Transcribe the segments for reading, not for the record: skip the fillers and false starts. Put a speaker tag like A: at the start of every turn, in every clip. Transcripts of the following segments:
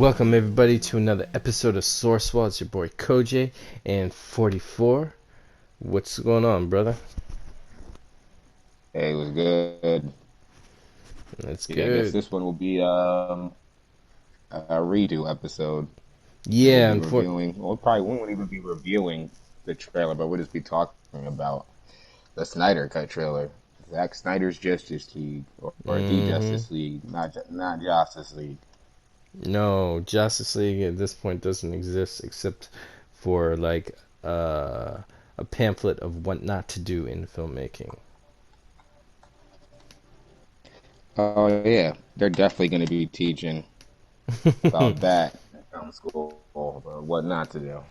A: Welcome everybody to another episode of Sourcewell. It's your boy Kojay and 44. What's going on, brother?
B: Hey, it was good.
A: That's
B: Yeah, I guess
A: good.
B: this one will be a redo episode. We'll
A: Yeah,
B: be reviewing. Well, probably won't even be reviewing the trailer, but we'll just be talking about the Snyder Cut trailer, Zack Snyder's Justice League, or the
A: mm-hmm.
B: Justice League, not Justice League.
A: No, Justice League at this point doesn't exist except for like a pamphlet of what not to do in filmmaking.
B: Oh yeah, they're definitely going to be teaching about that in film school, or what not to do.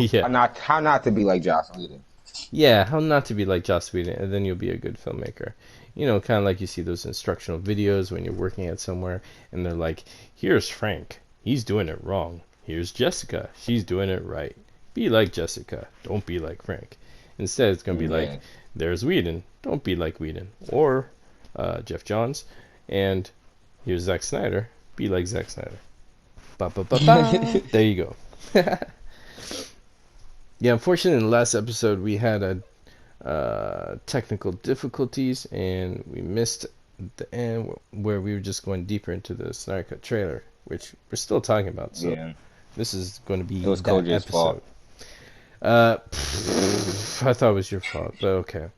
A: Yeah.
B: How not to be like Joss Whedon.
A: Yeah, how not to be like Joss Whedon, and then you'll be a good filmmaker. You know, kind of like you see those instructional videos when you're working at somewhere, and they're like, here's Frank, he's doing it wrong. Here's Jessica, she's doing it right. Be like Jessica, don't be like Frank. Instead, it's going to be like,
B: Yeah.
A: there's Whedon, don't be like Whedon. Or Jeff Johns, and here's Zack Snyder, be like Zack Snyder. Ba ba ba ba. There you go. Yeah, unfortunately, in the last episode, we had technical difficulties and we missed the end where we were just going deeper into the Snyder Cut trailer, which we're still talking about. So
B: Yeah,
A: this is going to be
B: it was
A: that
B: Kojay's
A: episode.
B: fault.
A: I thought it was your fault, but okay.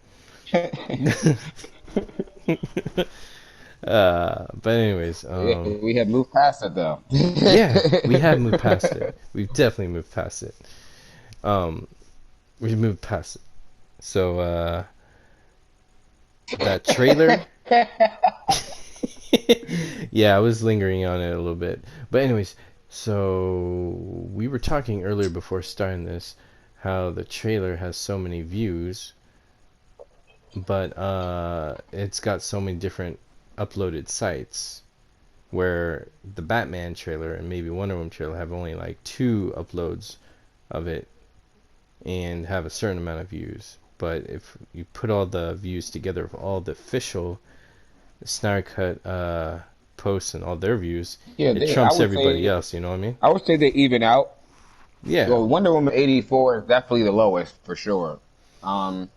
A: But anyways,
B: We had moved past it though.
A: yeah, we have moved past it. We've definitely moved past it. Um, we moved past it. So that trailer. Yeah, I was lingering on it a little bit. But anyways, so we were talking earlier before starting this how the trailer has so many views, but it's got so many different uploaded sites where the Batman trailer and maybe Wonder Woman trailer have only like 2 uploads of it and have a certain amount of views. But if you put all the views together of all the official Snyder Cut posts and all their views,
B: Yeah,
A: it
B: I
A: trumps
B: would
A: everybody
B: say
A: else. You know what I mean?
B: they even out.
A: Yeah.
B: Well, Wonder Woman 84 is definitely the lowest for sure. Um,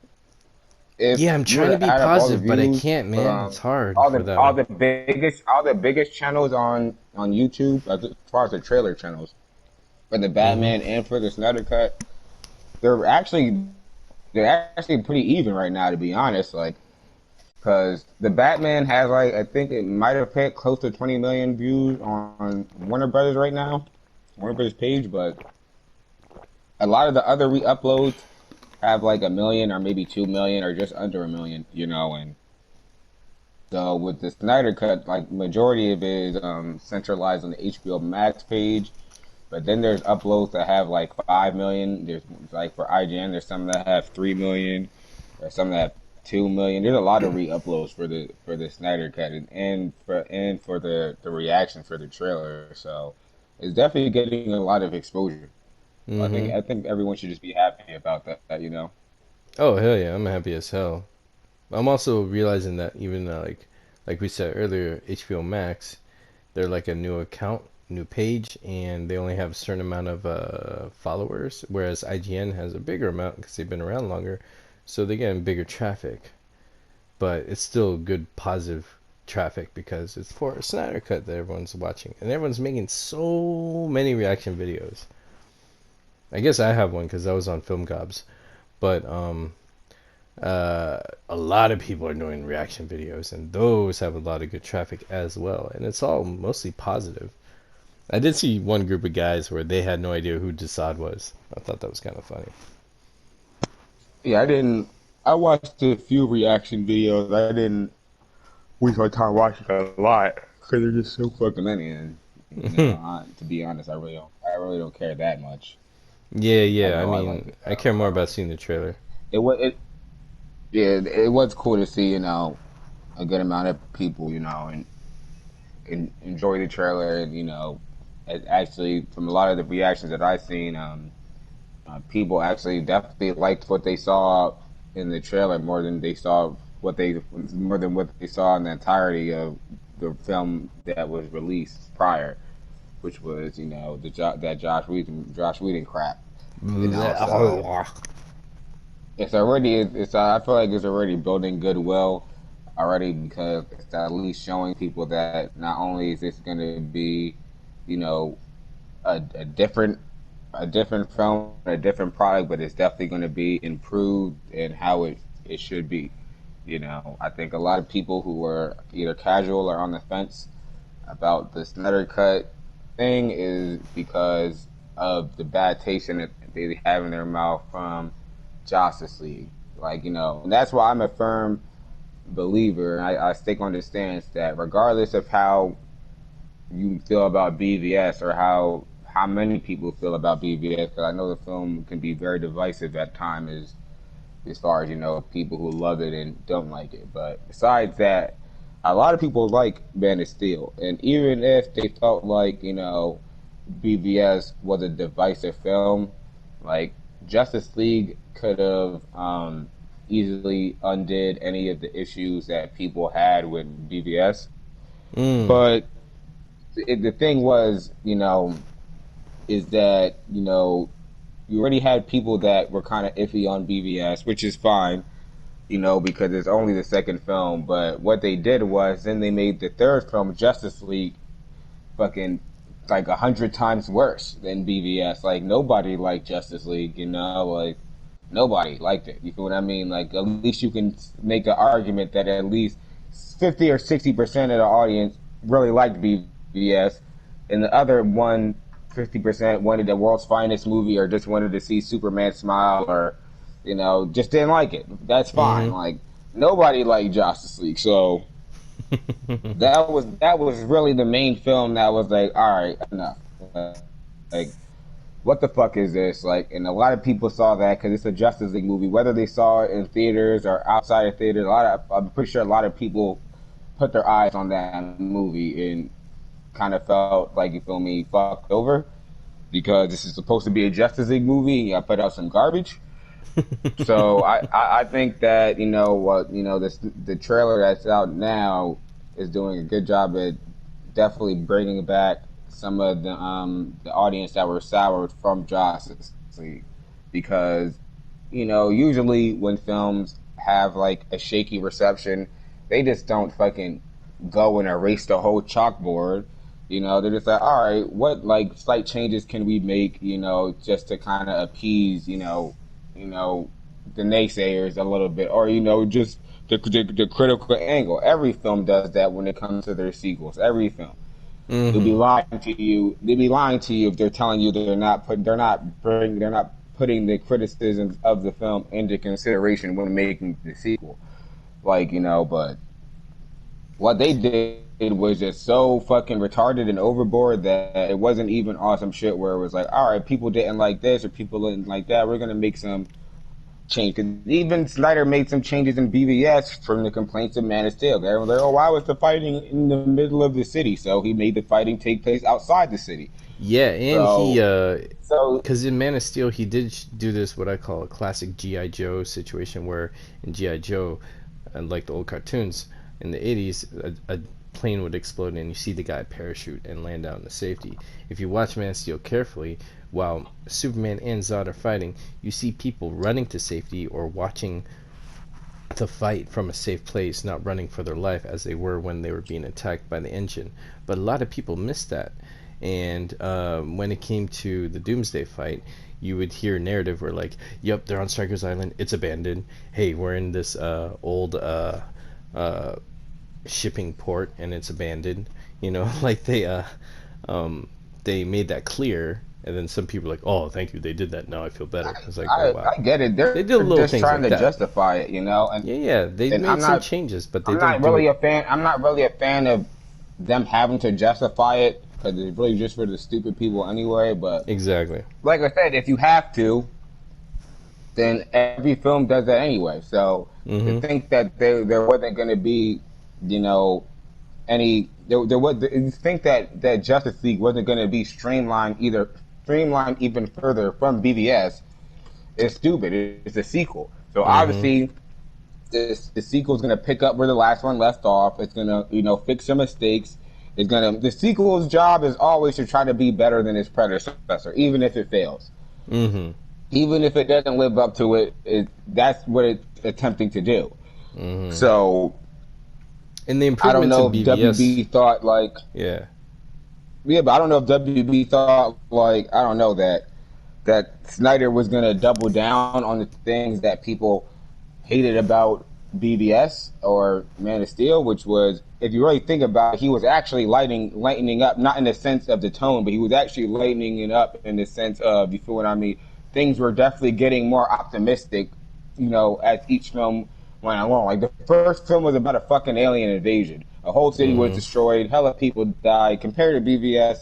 B: if
A: Yeah, I'm
B: you
A: trying
B: were
A: to
B: to
A: be
B: add up all the
A: positive, but I
B: views
A: can't,
B: for
A: man. It's hard for that.
B: all the biggest channels on YouTube as far as the trailer channels for the
A: Mm-hmm.
B: Batman and for the Snyder Cut, they're actually they're actually pretty even right now, to be honest. Like, because the Batman has, like, I think it might have hit close to 20 million views on Warner Brothers right now, Warner Brothers page, but a lot of the other re-uploads have like a million or maybe 2 million or just under a million, and so with the Snyder Cut, like, majority of it is centralized on the HBO Max page, but then there's uploads that have like 5 million. There's, like, for IGN, there's some that have 3 million, or some that have 2 million. There's a lot of re-uploads for the Snyder Cut, and for the reaction for the trailer. So it's definitely getting a lot of exposure.
A: Mm-hmm.
B: I think everyone should just be happy about that.
A: Oh hell yeah, I'm happy as hell. I'm also realizing that even like we said earlier, HBO Max, they're like a new account, new page, and they only have a certain amount of followers, whereas IGN has a bigger amount because they've been around longer, so they get bigger traffic. But it's still good, positive traffic because it's for a Snyder Cut that everyone's watching, and everyone's making so many reaction videos. I guess I have one because I was on Film Gobs, but a lot of people are doing reaction videos, and those have a lot of good traffic as well, and it's all mostly positive. I did see one group of guys where they had no idea who Desaad was. I thought that was kind of funny.
B: Yeah, I didn't. I watched a few reaction videos. I didn't waste my time watching a lot because they're just so fucking many. And to be honest, I really don't care that much.
A: Yeah,
B: I
A: yeah. I
B: know I like
A: mean,
B: it
A: I
B: though.
A: care more
B: So
A: about seeing the trailer.
B: it was it yeah, it was cool to see, a good amount of people, and enjoy the trailer, and it actually, from a lot of the reactions that I've seen, people actually definitely liked what they saw in the trailer more than what they saw in the entirety of the film that was released prior, which was that Josh Whedon crap. So I feel like it's already building goodwill already because it's at least showing people that not only is this going to be, you know, a different film, a different product, but it's definitely going to be improved in how it should be. I think a lot of people who were either casual or on the fence about the Snyder Cut thing is because of the bad taste that they have in their mouth from Justice League. And that's why I'm a firm believer, and I stick on the stance that regardless of how you feel about BVS or how many people feel about BVS, because I know the film can be very divisive at times as far as people who love it and don't like it. But besides that, a lot of people like Man of Steel, and even if they felt like BVS was a divisive film, like Justice League could have easily undid any of the issues that people had with BVS.
A: Mm.
B: But the thing was, is that you already had people that were kind of iffy on BVS, which is fine, because it's only the second film. But what they did was then they made the third film, Justice League, fucking like 100 times worse than BVS. Like nobody liked Justice League, like nobody liked it. You feel what I mean? Like at least you can make an argument that at least 50 or 60% of the audience really liked BVS, and the other 50% wanted the world's finest movie or just wanted to see Superman smile or just didn't like it. That's fine.
A: Mm-hmm.
B: Like nobody liked Justice League, so that was really the main film that was like, all right, enough. Like, what the fuck is this? Like, and a lot of people saw that because it's a Justice League movie, whether they saw it in theaters or outside of theaters. I'm pretty sure a lot of people put their eyes on that movie and kind of felt like, you feel me, fucked over because this is supposed to be a Justice League movie and I put out some garbage. So I think that the trailer that's out now is doing a good job at definitely bringing back some of the audience that were soured from Justice League, because usually when films have like a shaky reception, they just don't fucking go and erase the whole chalkboard. They're just like, all right, what like slight changes can we make, just to kind of appease, the naysayers a little bit, or just the critical angle. Every film does that when it comes to their sequels. Every film.
A: Mm-hmm.
B: They'll be lying to you. They'll be lying to you if they're telling you they're not putting the criticisms of the film into consideration when making the sequel. But what they did was just so fucking retarded and overboard that it wasn't even awesome shit where it was like, all right, people didn't like this or people didn't like that. We're gonna make some change. Cause even Snyder made some changes in BVS from the complaints of Man of Steel. They were like, oh, why was the fighting in the middle of the city? So he made the fighting take place outside the city.
A: Yeah, and because in Man of Steel he did do this what I call a classic G.I. Joe situation, where in G.I. Joe, like the old cartoons in the 80s, a plane would explode and you see the guy parachute and land out into safety. If you watch Man of Steel carefully, while Superman and Zod are fighting, you see people running to safety or watching the fight from a safe place, not running for their life as they were when they were being attacked by the engine. But a lot of people missed that. And when it came to the Doomsday fight, you would hear a narrative where like, yep, they're on Stryker's Island, it's abandoned. Hey, we're in this old shipping port and it's abandoned. Like they made that clear. And then some people are like, oh, thank you, they did that. Now I feel better. It's like, oh, wow.
B: I get it. They did little just things trying like to justify it, And
A: yeah, they made some changes, but
B: I'm not really a fan of them having to justify it because it's really just for the stupid people anyway. But
A: exactly,
B: like I said, if you have to, then every film does that anyway. So to think that there wasn't going to be, any you think that Justice League wasn't going to be streamlined even further from BVS is stupid. It's a sequel, so obviously the sequel is going to pick up where the last one left off. It's going to fix some mistakes, The sequel's job is always to try to be better than its predecessor, even if it fails.
A: Mm-hmm.
B: Even if it doesn't live up to that's what it's attempting to do.
A: Mm-hmm.
B: So
A: And the
B: I don't
A: improvements
B: know
A: in
B: if
A: BVS.
B: WB thought like,
A: Yeah.
B: yeah, but I don't know if WB thought like, I don't know that Snyder was gonna double down on the things that people hated about BVS or Man of Steel, which was, if you really think about it, he was actually lightening up, not in the sense of the tone, but he was actually lightening it up in the sense of, you feel what I mean? Things were definitely getting more optimistic, as each film went along. Like the first film was about a fucking alien invasion. A whole city was
A: Mm-hmm.
B: destroyed, hella people died. Compared to BVS,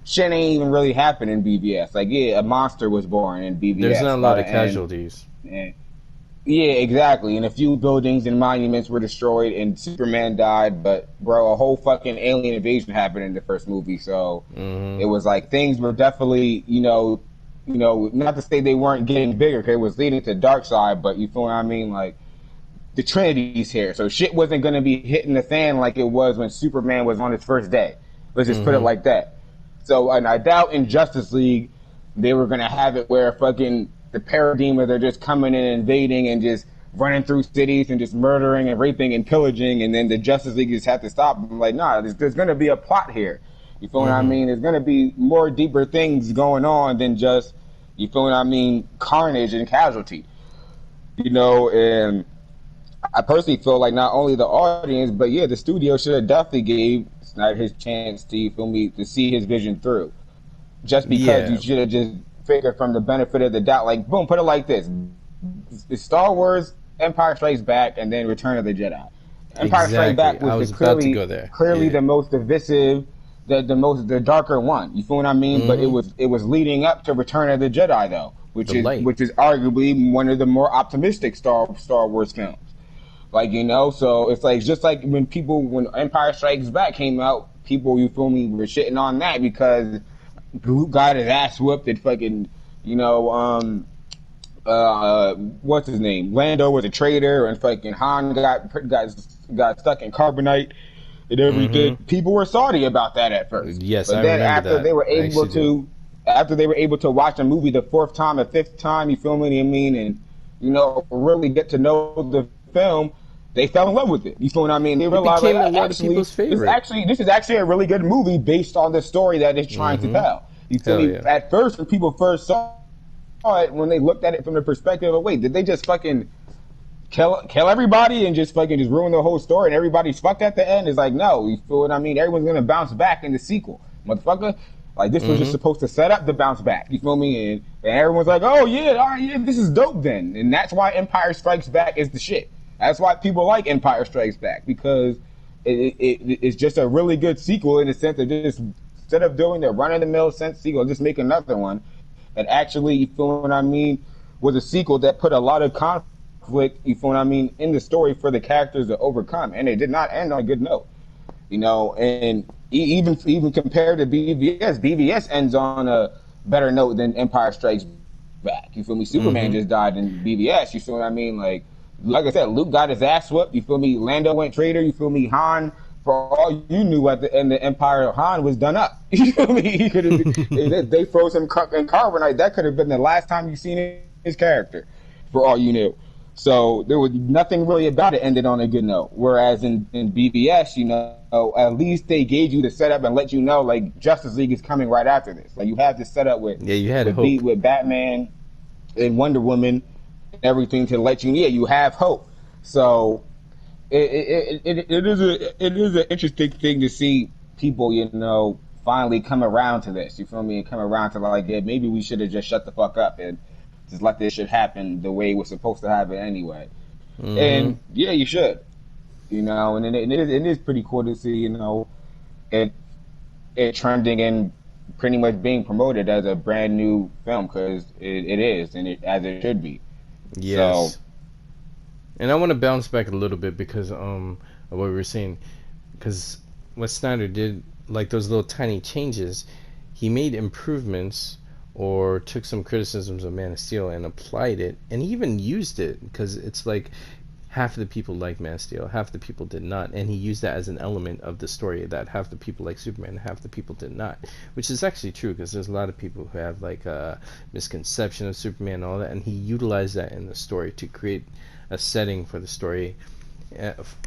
B: shit ain't even really happened in BVS. Like, yeah, a monster was born in
A: There's
B: BVS
A: not a
B: by
A: lot
B: the
A: of
B: end.
A: casualties.
B: And yeah, exactly. And a few buildings and monuments were destroyed, and Superman died. But bro, a whole fucking alien invasion happened in the first movie, so
A: Mm-hmm.
B: it was like things were definitely, not to say they weren't getting bigger, because it was leading to Darkseid, but you feel what I mean? Like the Trinity's here, so shit wasn't gonna be hitting the fan like it was when Superman was on his first day. Let's just put it
A: Mm-hmm.
B: like that. So, and I doubt in Justice League they were gonna have it where fucking the Parademons are just coming and invading and just running through cities and just murdering and raping and pillaging, and then the Justice League just have to stop them. Like, nah, there's gonna be a plot here. You feel what I
A: Mm-hmm.
B: mean? There's gonna be more deeper things going on than just, you feel what I mean, carnage and casualty. And I personally feel like not only the audience, but yeah, the studio should have definitely gave Snyder his chance to, you feel me, to see his vision through. Just because you
A: Yeah.
B: should have just figured from the benefit of the doubt, like, boom, put it like this: it's Star Wars, Empire Strikes Back, and then Return of the Jedi. Empire Strikes
A: Exactly.
B: Back
A: I
B: was the
A: was about to go
B: clearly
A: there.
B: clearly
A: Yeah.
B: the most divisive, the darker one. You feel what I mean? But it
A: Mm-hmm.
B: was it was leading up to Return of the Jedi though, which
A: The
B: is
A: light.
B: which is arguably one of the more optimistic Star Wars films. Like, so it's like, just like when Empire Strikes Back came out, people, you feel me, were shitting on that because Luke got his ass whooped and fucking, what's his name? Lando was a traitor, and fucking Han got stuck in carbonite and everything.
A: Mm-hmm.
B: People were salty about that at first,
A: Yes, I
B: but then
A: remember that. I actually do.
B: after they were able to watch a movie the fourth time, the fifth time, you feel me? I mean, and really get to know the film, they fell in love with it. You feel what I mean? They
A: It
B: realized, like,
A: became a lot of
B: actually,
A: people's favorite.
B: this is actually a really good movie based on the story that it's trying to
A: Mm-hmm.
B: tell. You feel
A: Hell
B: me?
A: yeah.
B: At first, when people first saw it, when they looked at it from the perspective of, wait, did they just fucking kill everybody and just fucking just ruin the whole story and everybody's fucked at the end? It's like, no, you feel what I mean? Everyone's gonna bounce back in the sequel, motherfucker. Like, this was just
A: Mm-hmm.
B: supposed to set up the bounce back. You feel me? And everyone's like, oh yeah, all right, yeah, this is dope then. And that's why Empire Strikes Back is the shit. That's why people like Empire Strikes Back, because it's just a really good sequel in the sense of, just instead of doing the run of the mill sense sequel, just make another one that actually, you feel what I mean, was a sequel that put a lot of conflict, you feel what I mean, in the story for the characters to overcome, and it did not end on a good note. And even compared to BVS ends on a better note than Empire Strikes Back. You feel me? Superman
A: Mm-hmm.
B: just died in BVS. You feel what I mean? Like I said, Luke got his ass whooped. You feel me? Lando went traitor. You feel me? Han, for all you knew, at the end, the Empire, Han was done up. You feel me? He could have. They froze him in carbonite. That could have been the last time you seen his character, for all you knew. So there was nothing really about it ended on a good note. Whereas in BVS, at least they gave you the setup and let you know, like, Justice League is coming right after this. Like, you have this setup
A: Yeah, you had hope.
B: with Batman and Wonder Woman and everything to let you, yeah, you have hope. So it is an interesting thing to see people, finally come around to this. You feel me? And come around to, like, yeah, maybe we should have just shut the fuck up and just let this shit happen the way it was supposed to happen anyway.
A: Mm-hmm.
B: And yeah, you should. And it is pretty cool to see, it it trending and pretty much being promoted as a brand new film, because it is, and as it should be. So
A: Yes. And I want to bounce back a little bit because of what we were saying, because what Snyder did, like those little tiny changes, he made improvements or took some criticisms of Man of Steel and applied it, and he even used it, because it's like, half of the people liked Man of Steel, half the people did not, and he used that as an element of the story, that half the people like Superman, half the people did not, which is actually true, because there's a lot of people who have like a misconception of Superman and all that, and he utilized that in the story to create a setting for the story,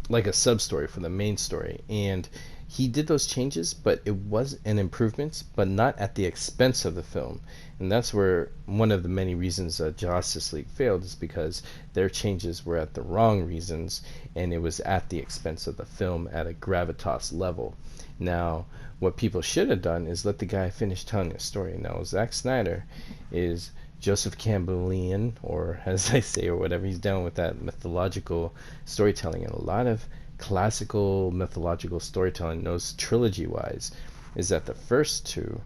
A: like a sub story for the main story. And he did those changes, but it was an improvement, but not at the expense of the film. And that's where one of the many reasons Justice League failed, is because their changes were at the wrong reasons, and it was at the expense of the film at a gravitas level. Now, what people should have done is let the guy finish telling a story. Now, Zack Snyder is Joseph Campbellian, or as I say, or whatever. He's down with that mythological storytelling, and a lot of classical mythological storytelling knows, trilogy wise, is that the first two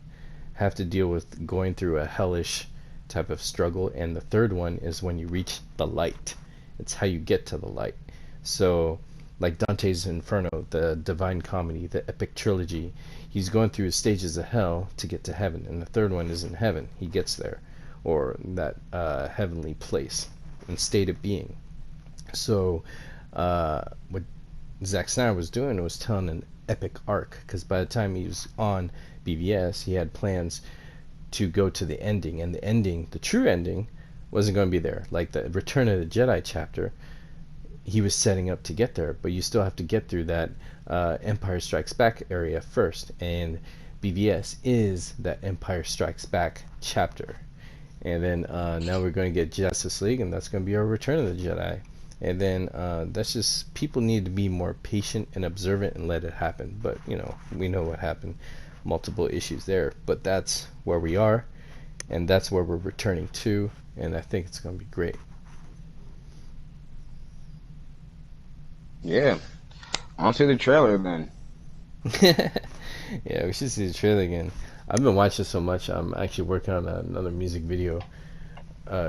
A: have to deal with going through a hellish type of struggle, and the third one is when you reach the light. It's how you get to the light. So like Dante's Inferno, the Divine Comedy, the epic trilogy, he's going through stages of hell to get to heaven, and the third one is in heaven. He gets there, or that heavenly place and state of being. So what Zack Snyder was doing was telling an epic arc, because by the time he was on BVS, he had plans to go to the ending, and the ending, the true ending, wasn't going to be there. Like the Return of the Jedi chapter, he was setting up to get there, but you still have to get through that Empire Strikes Back area first, and BVS is that Empire Strikes Back chapter. And then now we're going to get Justice League, and that's going to be our Return of the Jedi. And then that's just, people need to be more patient and observant and let it happen. But you know, we know what happened, multiple issues there, but that's where we are, and that's where we're returning to, and I think it's going to be great.
B: Yeah. On to the trailer then.
A: Yeah, we should see the trailer again. I've been watching so much, I'm actually working on another music video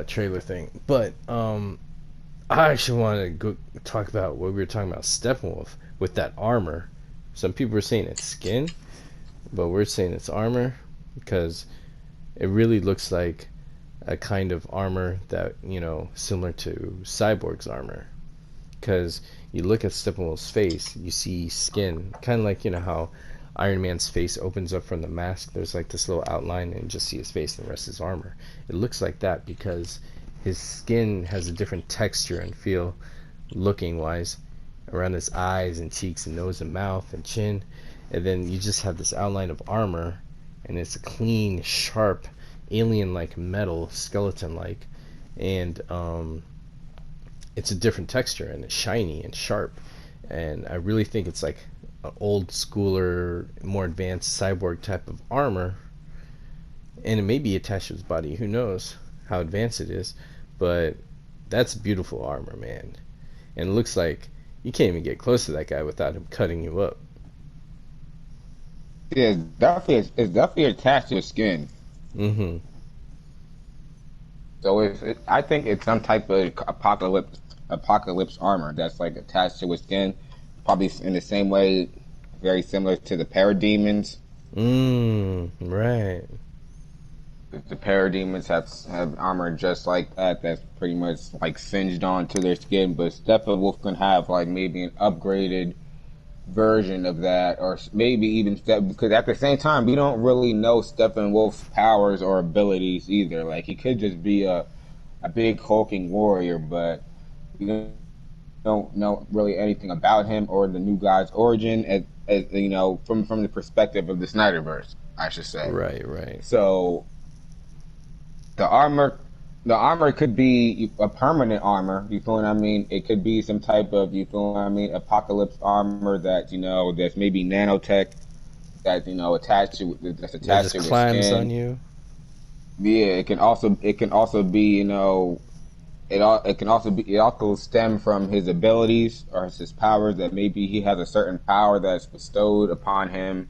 A: trailer thing. But I actually want to go talk about what we were talking about, Steppenwolf with that armor. Some people were saying it's skin, but we're saying it's armor, because it really looks like a kind of armor that, you know, similar to Cyborg's armor. Because you look at Steppenwolf's face, you see skin, kind of like, you know, how Iron Man's face opens up from the mask. There's like this little outline, and you just see his face, and the rest is armor. It looks like that because his skin has a different texture and feel, looking wise, around his eyes and cheeks and nose and mouth and chin. And then you just have this outline of armor, and it's a clean, sharp, alien-like metal, skeleton-like, and it's a different texture, and it's shiny and sharp. And I really think it's like an old schooler, more advanced cyborg type of armor, and it may be attached to his body. Who knows how advanced it is? But that's beautiful armor, man. And it looks like you can't even get close to that guy without him cutting you up.
B: Yeah, it's definitely attached to his skin.
A: Mm-hmm.
B: So I think it's some type of apocalypse armor that's like attached to his skin, probably in the same way, very similar to the Parademons.
A: Right.
B: The Parademons have armor just like that. That's pretty much like singed onto their skin. But Steppenwolf can have like maybe an upgraded version of that, or maybe even because at the same time we don't really know Steppenwolf's powers or abilities either. Like he could just be a big hulking warrior, but we don't know really anything about him or the new guy's origin, as you know, from the perspective of the Snyderverse, I should say.
A: Right.
B: So the armor could be a permanent armor. You feel what I mean? It could be some type of, you feel what I mean, apocalypse armor that, you know, that's maybe nanotech that, you know, attached to his skin.
A: Climbs on you.
B: Yeah, it can also be, you know, it also stem from his abilities or his powers, that maybe he has a certain power that's bestowed upon him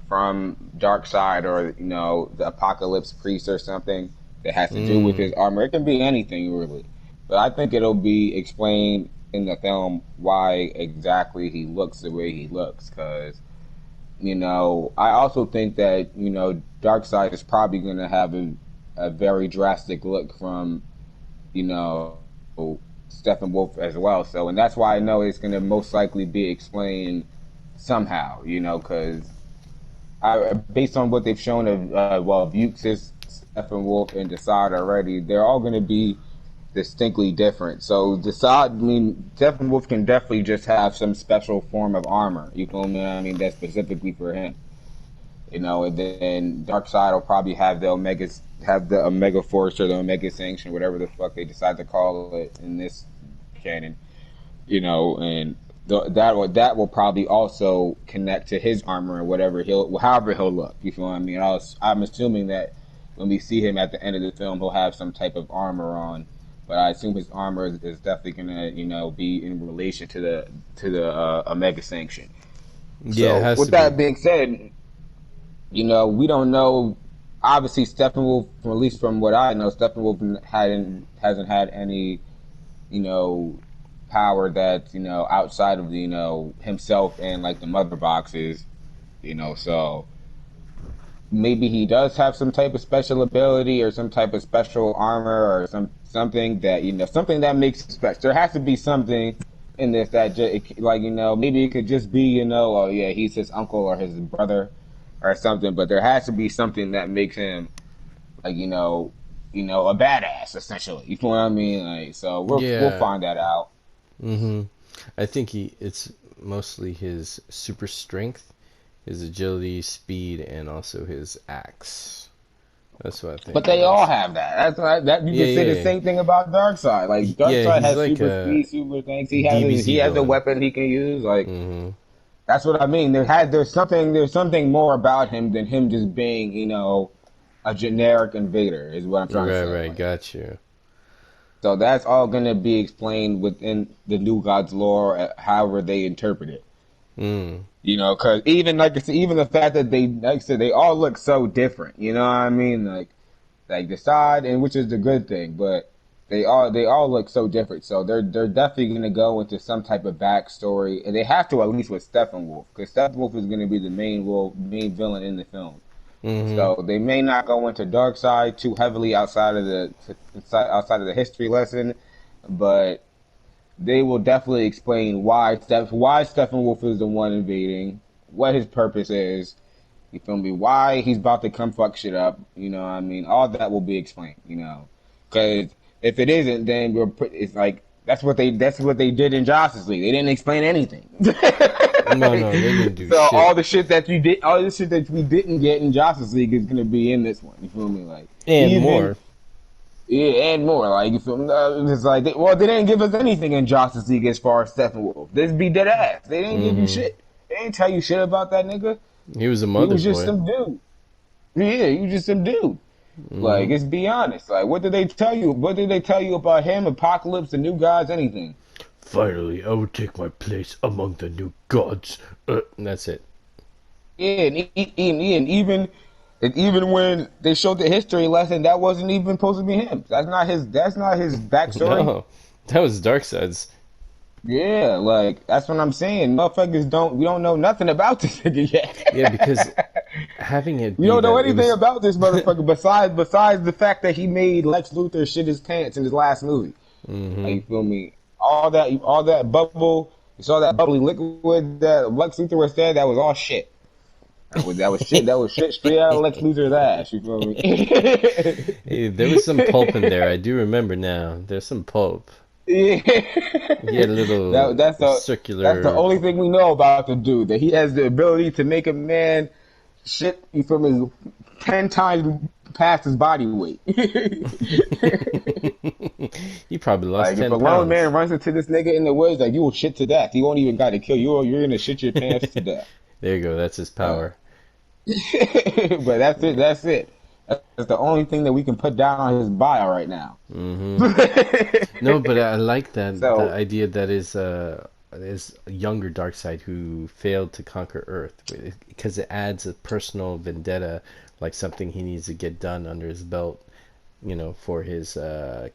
B: from Darkseid, or, you know, the Apocalypse Priest or something that has to do with his armor. It can be anything really, but I think it'll be explained in the film why exactly he looks the way he looks. Because, you know, I also think that, you know, Darkseid is probably going to have a very drastic look from, you know, Steppenwolf as well. So, and that's why I know it's going to most likely be explained somehow, because based on what they've shown of Vuxis, Steppenwolf, and Desaad already, they're all going to be distinctly different. So Desaad, I mean, Steppenwolf can definitely just have some special form of armor. You feel me? I mean, that's specifically for him. And then Darkseid will probably have the Omega Force or the Omega Sanction, whatever the fuck they decide to call it in this canon. And that will probably also connect to his armor and however he'll look. You feel what I mean? I'm assuming that when we see him at the end of the film, he'll have some type of armor on. But I assume his armor is definitely gonna, be in relation to the Omega Sanction.
A: Yeah, it
B: So
A: has
B: with
A: to be.
B: that being said, we don't know. Obviously, Steppenwolf, at least from what I know, Steppenwolf hasn't had any, power that outside of himself and like the mother boxes, So maybe he does have some type of special ability or some type of special armor or something that makes it special. There has to be something in this that maybe it could just be oh yeah, he's his uncle or his brother or something, but there has to be something that makes him a badass essentially. You know what I mean? Like, so we'll
A: Yeah.
B: find that out.
A: Mm-hmm. I think it's mostly his super strength, his agility, speed, and also his axe. That's what I
B: But
A: think it
B: they all
A: is.
B: have that. That's right. That you
A: Yeah,
B: can say the
A: yeah,
B: same thing about Darkseid. Like
A: yeah.
B: Darkseid
A: He's
B: has
A: like
B: super
A: a
B: speed, super things. He
A: DBZ
B: has a
A: villain.
B: weapon he can use. Like
A: Mm-hmm.
B: that's what I mean. There's something more about him than him just being a generic invader. Is what I'm trying to
A: Right,
B: say.
A: right.
B: Like,
A: Got you.
B: so that's all gonna be explained within the New Gods lore, however they interpret it.
A: Mm.
B: Because even like I said, even the fact that like I said, they all look so different. You know what I mean? Like Desaad, and which is the good thing, but they all look so different. So they're definitely gonna go into some type of backstory, and they have to at least with Steppenwolf, because Steppenwolf is gonna be the main villain in the film.
A: Mm-hmm.
B: So they may not go into Darkseid too heavily outside of the history lesson, but they will definitely explain why Steppenwolf is the one invading, what his purpose is. You feel me? Why he's about to come fuck shit up? You know what I mean? All that will be explained. Because if it isn't, then it's like that's what they did in Justice League. They didn't explain anything.
A: No, no, they didn't do
B: So
A: shit.
B: all the shit that we didn't get in Justice League is gonna be in this one. You feel me? Like
A: And
B: even
A: more.
B: yeah, and more. Like you feel me? It's like they didn't give us anything in Justice League as far as Steppenwolf. This be dead ass. They didn't give you
A: Mm-hmm.
B: shit. They didn't tell you shit about that nigga.
A: He was a
B: He
A: mother's
B: was just
A: boy.
B: some dude. Yeah, he was just some dude. Like,
A: Mm-hmm.
B: let's be honest. Like, what did they tell you? What did they tell you about him, Apocalypse, the New Gods, anything?
A: Finally, I will take my place among the new gods. That's it.
B: Yeah, and even when they showed the history lesson, that wasn't even supposed to be him. That's not his. That's not his backstory.
A: No, that was Darkseid's.
B: Yeah, like that's what I'm saying. Motherfuckers we don't know nothing about this nigga
A: Yeah, because
B: yet.
A: having it
B: We
A: be
B: don't know
A: that it
B: anything
A: was.
B: about this motherfucker besides the fact that he made Lex Luthor shit his pants in his last movie. Like,
A: Mm-hmm.
B: you feel me? All that bubble, you saw that bubbly liquid that Lex Luthor was saying, that was all shit. That was shit. That was shit straight out of Lex Luthor's ass. You feel me?
A: Hey, there was some pulp in there. I do remember now. There's some pulp.
B: Yeah.
A: He had a
B: that,
A: little
B: that's the that's the
A: circular.
B: only thing we know about the dude. That he has the ability to make a man shit from his 10 times past his body weight.
A: He probably lost
B: Like if a
A: 10
B: lone
A: pounds.
B: man runs into this nigga in the woods, like you will shit to death. He won't even got to kill you. You're gonna shit your pants to death.
A: There you go. That's his
B: Uh,
A: power.
B: but that's it. That's it. That's the only thing that we can put down on his bio right now.
A: Mm-hmm. No, but I like that the
B: So
A: idea that is a younger Darkseid who failed to conquer Earth because it adds a personal vendetta, like something he needs to get done under his belt, for his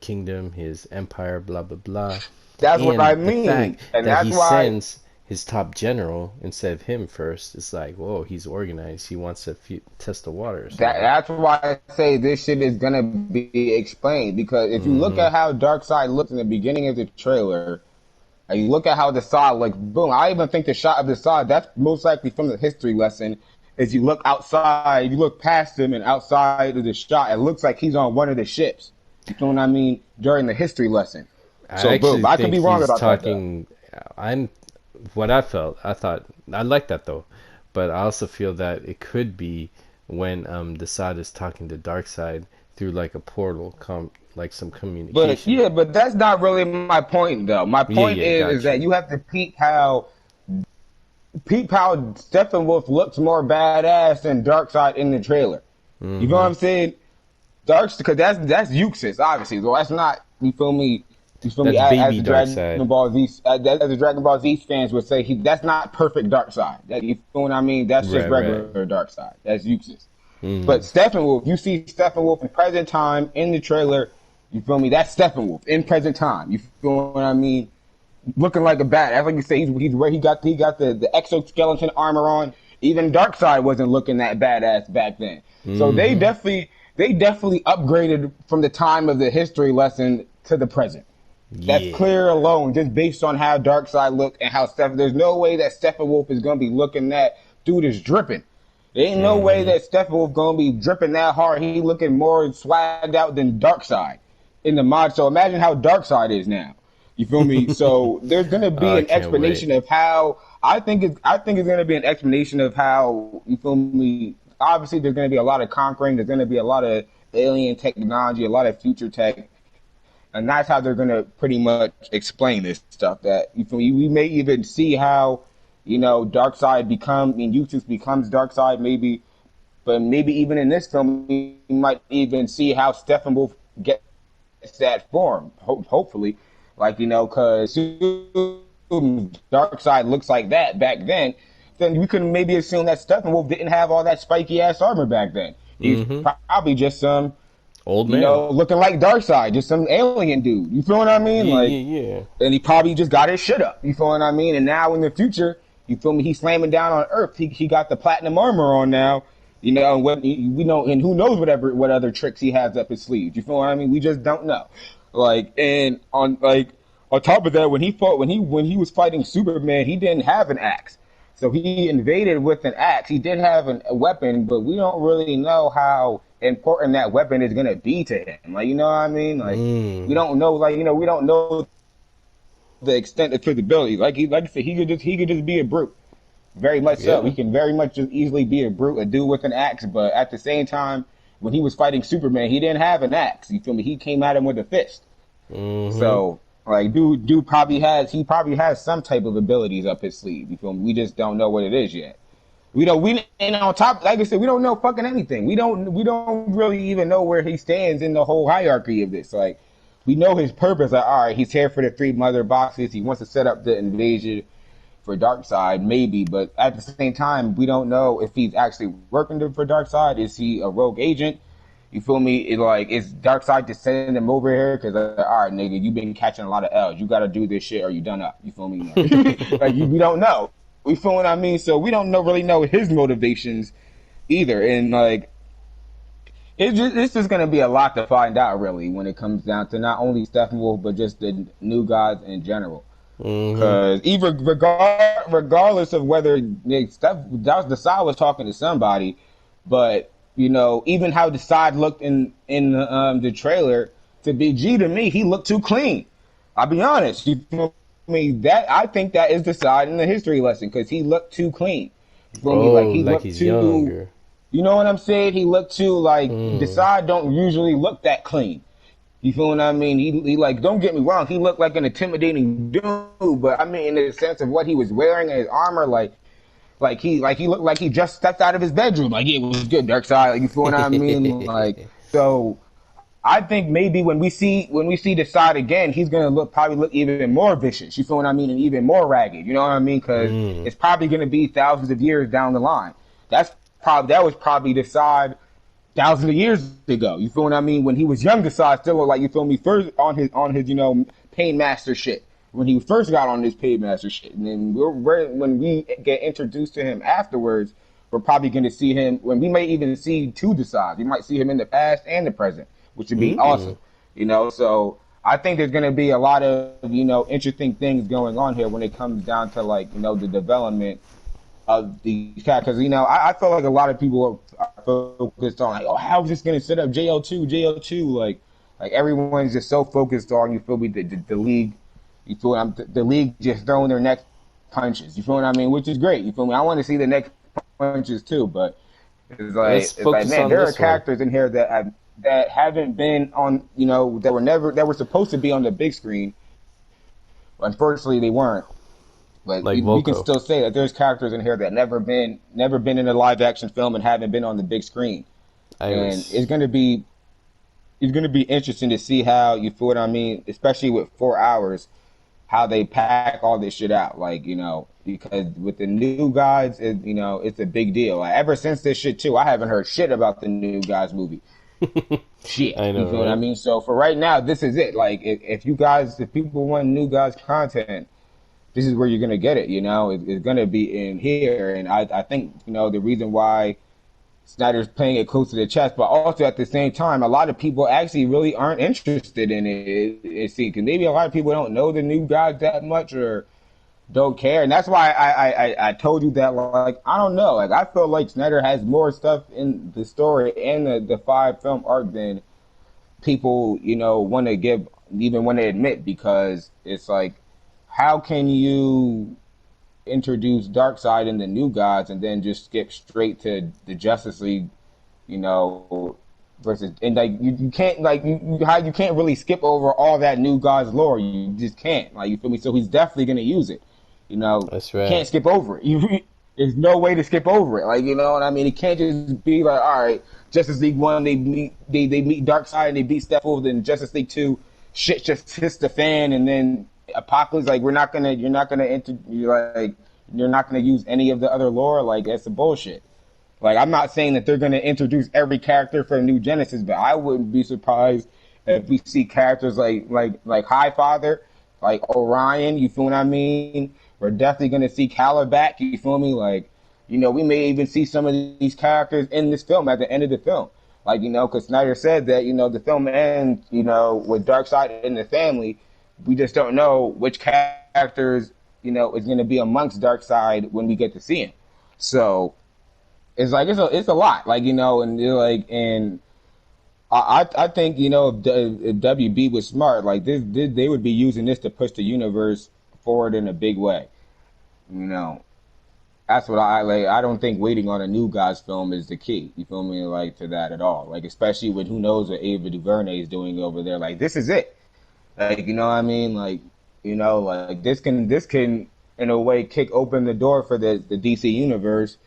A: kingdom, his empire, blah blah blah,
B: that's what I
A: and the
B: mean,
A: fact
B: and
A: that
B: that's
A: he
B: why.
A: sends his top general instead of him first. It's like, whoa, he's organized. He wants to test the water or something.
B: That's why I say this shit is gonna be explained, because if you look
A: Mm-hmm.
B: at how Darkseid looks in the beginning of the trailer, and you look at how the Desaad looks, boom, I even think the shot of the Desaad, that's most likely from the history lesson. Is you look outside, you look past him, and outside of the shot, it looks like he's on one of the ships. You know what I mean? During the history lesson.
A: I
B: So boom,
A: actually
B: I could
A: think
B: be wrong
A: he's
B: about that though.
A: talking. I'm what I felt. I thought I like that though, but I also feel that it could be when Desaad is talking to Darkseid through like a portal, like some
B: But
A: communication.
B: yeah, but that's not really my point though. My
A: Yeah,
B: point
A: yeah,
B: is
A: got
B: that
A: you.
B: you have to peep how Steppenwolf looks more badass than Darkseid in the trailer. You know what
A: Mm-hmm.
B: I'm saying? Dark, because that's Euxis, obviously. So that's not, you feel me? You feel me?
A: That's
B: As
A: baby
B: the Dragon
A: Darkseid.
B: Ball Z, as the Dragon Ball Z fans would say, that's not perfect Darkseid. That, you feel what I mean? That's just
A: Right, right.
B: regular Darkseid. That's Euxis. But
A: Mm.
B: Steppenwolf, you see Steppenwolf in present time in the trailer. You feel me? That's Steppenwolf in present time. You feel what I mean? Looking like a bat. That's like you say, he's where he got the exoskeleton armor on. Even Darkseid wasn't looking that badass back then. So
A: Mm-hmm.
B: they definitely upgraded from the time of the history lesson to the present. That's
A: Yeah.
B: clear alone, just based on how Darkseid looked and how Stephen. There's no way that Steppenwolf is gonna be looking that dude is dripping. There ain't no way
A: Mm-hmm.
B: that Steppenwolf gonna be dripping that hard. He looking more swagged out than Darkseid in the mod. So imagine how Darkseid is now. You feel me? So there's gonna
A: Oh,
B: be
A: I
B: an
A: can't wait.
B: explanation of how. I think it's gonna be an explanation of how, you feel me. Obviously, there's gonna be a lot of conquering. There's gonna be a lot of alien technology, a lot of future tech, and that's how they're gonna pretty much explain this stuff. That, you feel me, we may even see how, Darkseid Eustace becomes Darkseid, maybe, but maybe even in this film, we might even see how Steppenwolf gets that form. Hopefully, like, because Darkseid looks like that back then we can maybe assume that Steppenwolf didn't have all that spiky ass armor back then. He's
A: Mm-hmm.
B: probably just some,
A: Old man.
B: looking like Darkseid, just some alien dude. You feel what I mean?
A: Yeah,
B: Like,
A: yeah, yeah.
B: and he probably just got his shit up. You feel what I mean? And now in the future, you feel me? He's slamming down on Earth. He got the platinum armor on now. And we know, and who knows what other tricks he has up his sleeve. You feel what I mean? We just don't know. On top of that, when he was fighting Superman, he didn't have an axe. So he invaded with an axe. He did have a weapon, but we don't really know how important that weapon is gonna be to him. Like, you know what I mean? Like, we
A: Mm.
B: don't know. Like, we don't know the extent of his ability. Like you said, he could just be a brute. Very much so. He
A: Yeah.
B: can very much just easily be a brute, a dude with an axe. But at the same time, when he was fighting Superman, he didn't have an axe. You feel me? He came at him with a fist.
A: Mm-hmm.
B: So, like, dude probably has some type of abilities up his sleeve. You feel me? We just don't know what it is yet. And on top, like I said, we don't know fucking anything. We don't really even know where he stands in the whole hierarchy of this. Like, we know his purpose. Like, all right, he's here for the three mother boxes. He wants to set up the invasion for Darkseid, maybe, but at the same time, we don't know if he's actually working for Darkseid. Is he a rogue agent? You feel me? Is Darkseid just sending him over here? Because, all right, nigga, you've been catching a lot of L's. You got to do this shit or you done up. You feel me? We don't know. We feel what I mean? So we don't really know his motivations either. And, like, it's just going to be a lot to find out, really, when it comes down to not only Steppenwolf, but just the new gods in general.
A: Mm-hmm.
B: Because even regardless of whether Desaad was talking to somebody, but, even how Desaad looked in the trailer, to be G, to me, he looked too clean. I'll be honest. You feel me? That, I think that is Desaad in the history lesson, because he looked too clean. You feel me? Like,
A: Oh,
B: he
A: like
B: looked
A: he's
B: too.
A: younger.
B: You know what I'm saying? He looked too, like,
A: Mm.
B: Desaad don't usually look that clean. You feel what I mean? He like, don't get me wrong, he looked like an intimidating dude, but I mean, in the sense of what he was wearing in his armor, like he looked like he just stepped out of his bedroom. Like, yeah, it was good, Darkseid. Like, you feel what I mean? Like, so I think maybe when we see Desaad again, he's gonna probably look even more vicious. You feel what I mean? And even more ragged. You know what I mean? Because
A: Mm.
B: it's probably gonna be thousands of years down the line. That was probably Desaad thousands of years ago. You feel what I mean? When he was young, Desaad still looked like, you feel me, first on his Pain Master shit. when he first got on this Paymaster shit, and then when we get introduced to him afterwards, we're probably going to see him when we may even see two Darkseids. We might see him in the past and the present, which would be
A: Mm.
B: awesome. So I think there's going to be a lot of interesting things going on here when it comes down to the development of the characters. I feel like a lot of people are focused on like, oh, how is this going to set up JO2, like everyone's just so focused on the league. You feel the league just throwing their next punches. You feel what I mean? Which is great. You feel me? I want to see the next punches too, but
A: Let's
B: it's like
A: focus
B: man,
A: on
B: there are
A: this one.
B: characters in here that haven't been on that were supposed to be on the big screen. Unfortunately, they weren't. But
A: Like
B: we can
A: Volko.
B: still say that there's characters in here that never been in a live action film and haven't been on the big screen. And
A: Iris.
B: it's gonna be interesting to see how you feel what I mean, especially with 4 hours, how they pack all this shit out. Because with the new guys, it's a big deal. Like, ever since this shit too, I haven't heard shit about the new guys movie. Shit,
A: I
B: you
A: know,
B: feel what I
A: right?
B: mean? So for right now, this is it. Like, if people want new guys content, this is where you're gonna get it. It's gonna be in here, and I think the reason why Snyder's playing it close to the chest, but also at the same time, a lot of people actually really aren't interested in it. See, because maybe a lot of people don't know the new guys that much or don't care, and that's why I told you that. Like, I don't know. Like, I feel like Snyder has more stuff in the story and the 5 film arc than people want to give, even want to admit, because it's like, how can you introduce Darkseid and the new gods and then just skip straight to the Justice League, you know, versus, and like you can't, like you can't really skip over all that new gods lore. You just can't, like, you feel me? So he's definitely gonna use it.
A: That's
B: You can't
A: right.
B: skip over it. There's no way to skip over it. Like, you know what I mean? It can't just be like, all right, Justice League 1, they meet Darkseid and they beat Steppenwolf, then Justice League 2, shit just hits the fan, and then Apocalypse, like, you're not gonna use any of the other lore. Like, that's the bullshit. Like, I'm not saying that they're gonna introduce every character for New Genesis, but I wouldn't be surprised if we see characters like Highfather, like Orion. You feel what I mean? We're definitely gonna see Caliban back. You feel me? Like, we may even see some of these characters in this film at the end of the film. Like, because Snyder said that the film ends with Darkseid in the family. We just don't know which characters is going to be amongst Darkseid when we get to see him. So it's like it's a lot, like, and and I think if WB was smart, like this, they would be using this to push the universe forward in a big way. You know, that's what I like. I don't think waiting on a new God's film is the key. You feel me? Like, to that at all. Like, especially with who knows what Ava DuVernay is doing over there. Like, this is it. Like, you know what I mean? Like, like this can in a way kick open the door for the DC universe.